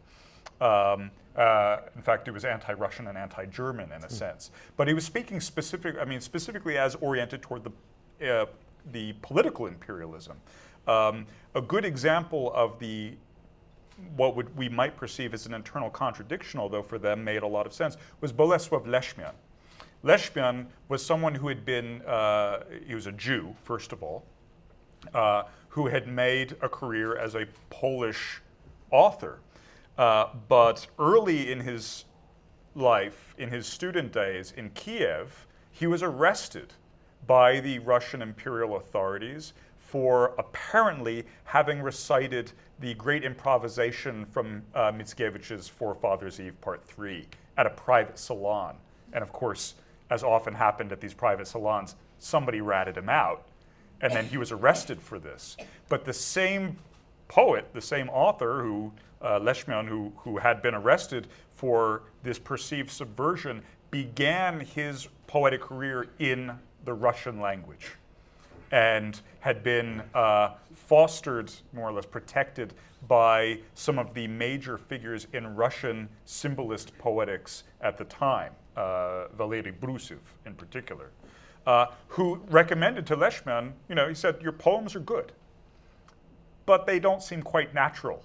In fact, he was anti-Russian and anti-German in a sense. But he was speaking specifically as oriented toward the political imperialism. A good example of what we might perceive as an internal contradiction, although for them made a lot of sense, was Belleza of Leshka. Leshka was someone who had been, he was a Jew, first of all, who had made a career as a Polish author. But early in his life, in his student days in Kiev, he was arrested by the Russian imperial authorities for apparently having recited the great improvisation from Mickiewicz's Forefathers' Eve Part 3 at a private salon. And of course, as often happened at these private salons, somebody ratted him out, and then he was arrested for this. But the same poet, the same author, Leshmian, who had been arrested for this perceived subversion, began his poetic career in the Russian language and had been fostered, more or less protected, by some of the major figures in Russian symbolist poetics at the time, Valery Brusiv in particular, who recommended to Leshmian, he said, your poems are good, but they don't seem quite natural.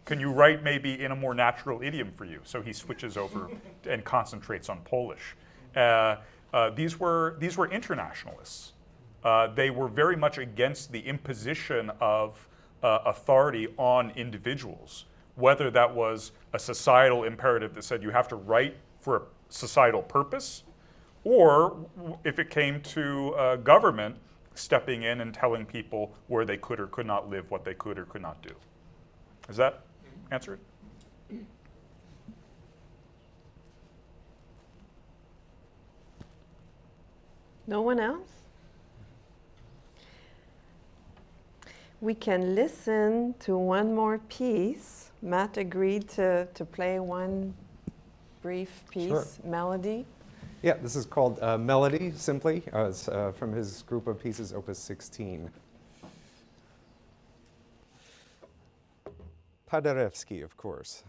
Can you write maybe in a more natural idiom for you? So he switches over and concentrates on Polish. These were internationalists. They were very much against the imposition of authority on individuals, whether that was a societal imperative that said you have to write for a societal purpose, or if it came to government stepping in and telling people where they could or could not live, what they could or could not do. Does that answer it? No one else? We can listen to one more piece. Matt agreed to play one brief piece, Sure. Melody. Yeah, this is called Melody, simply. It's from his group of pieces, Opus 16. Paderewski, of course.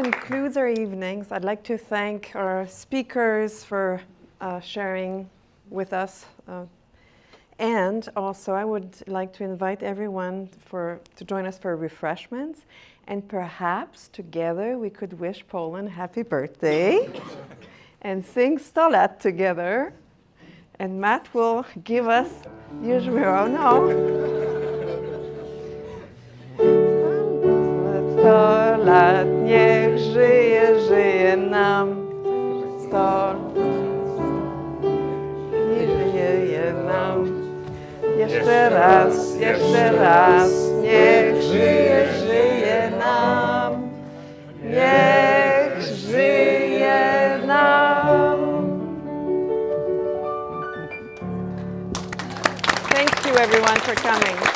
concludes our evenings. I'd like to thank our speakers for sharing with us. And also, I would like to invite everyone to join us for refreshments. And perhaps together we could wish Poland happy birthday and sing Stolat together. And Matt will give us usually, oh no. Sto lat niech żyje, żyje nam. Niech żyje nam. Jeszcze raz, niech żyje, żyje nam. Niech żyje nam. Thank you everyone for coming.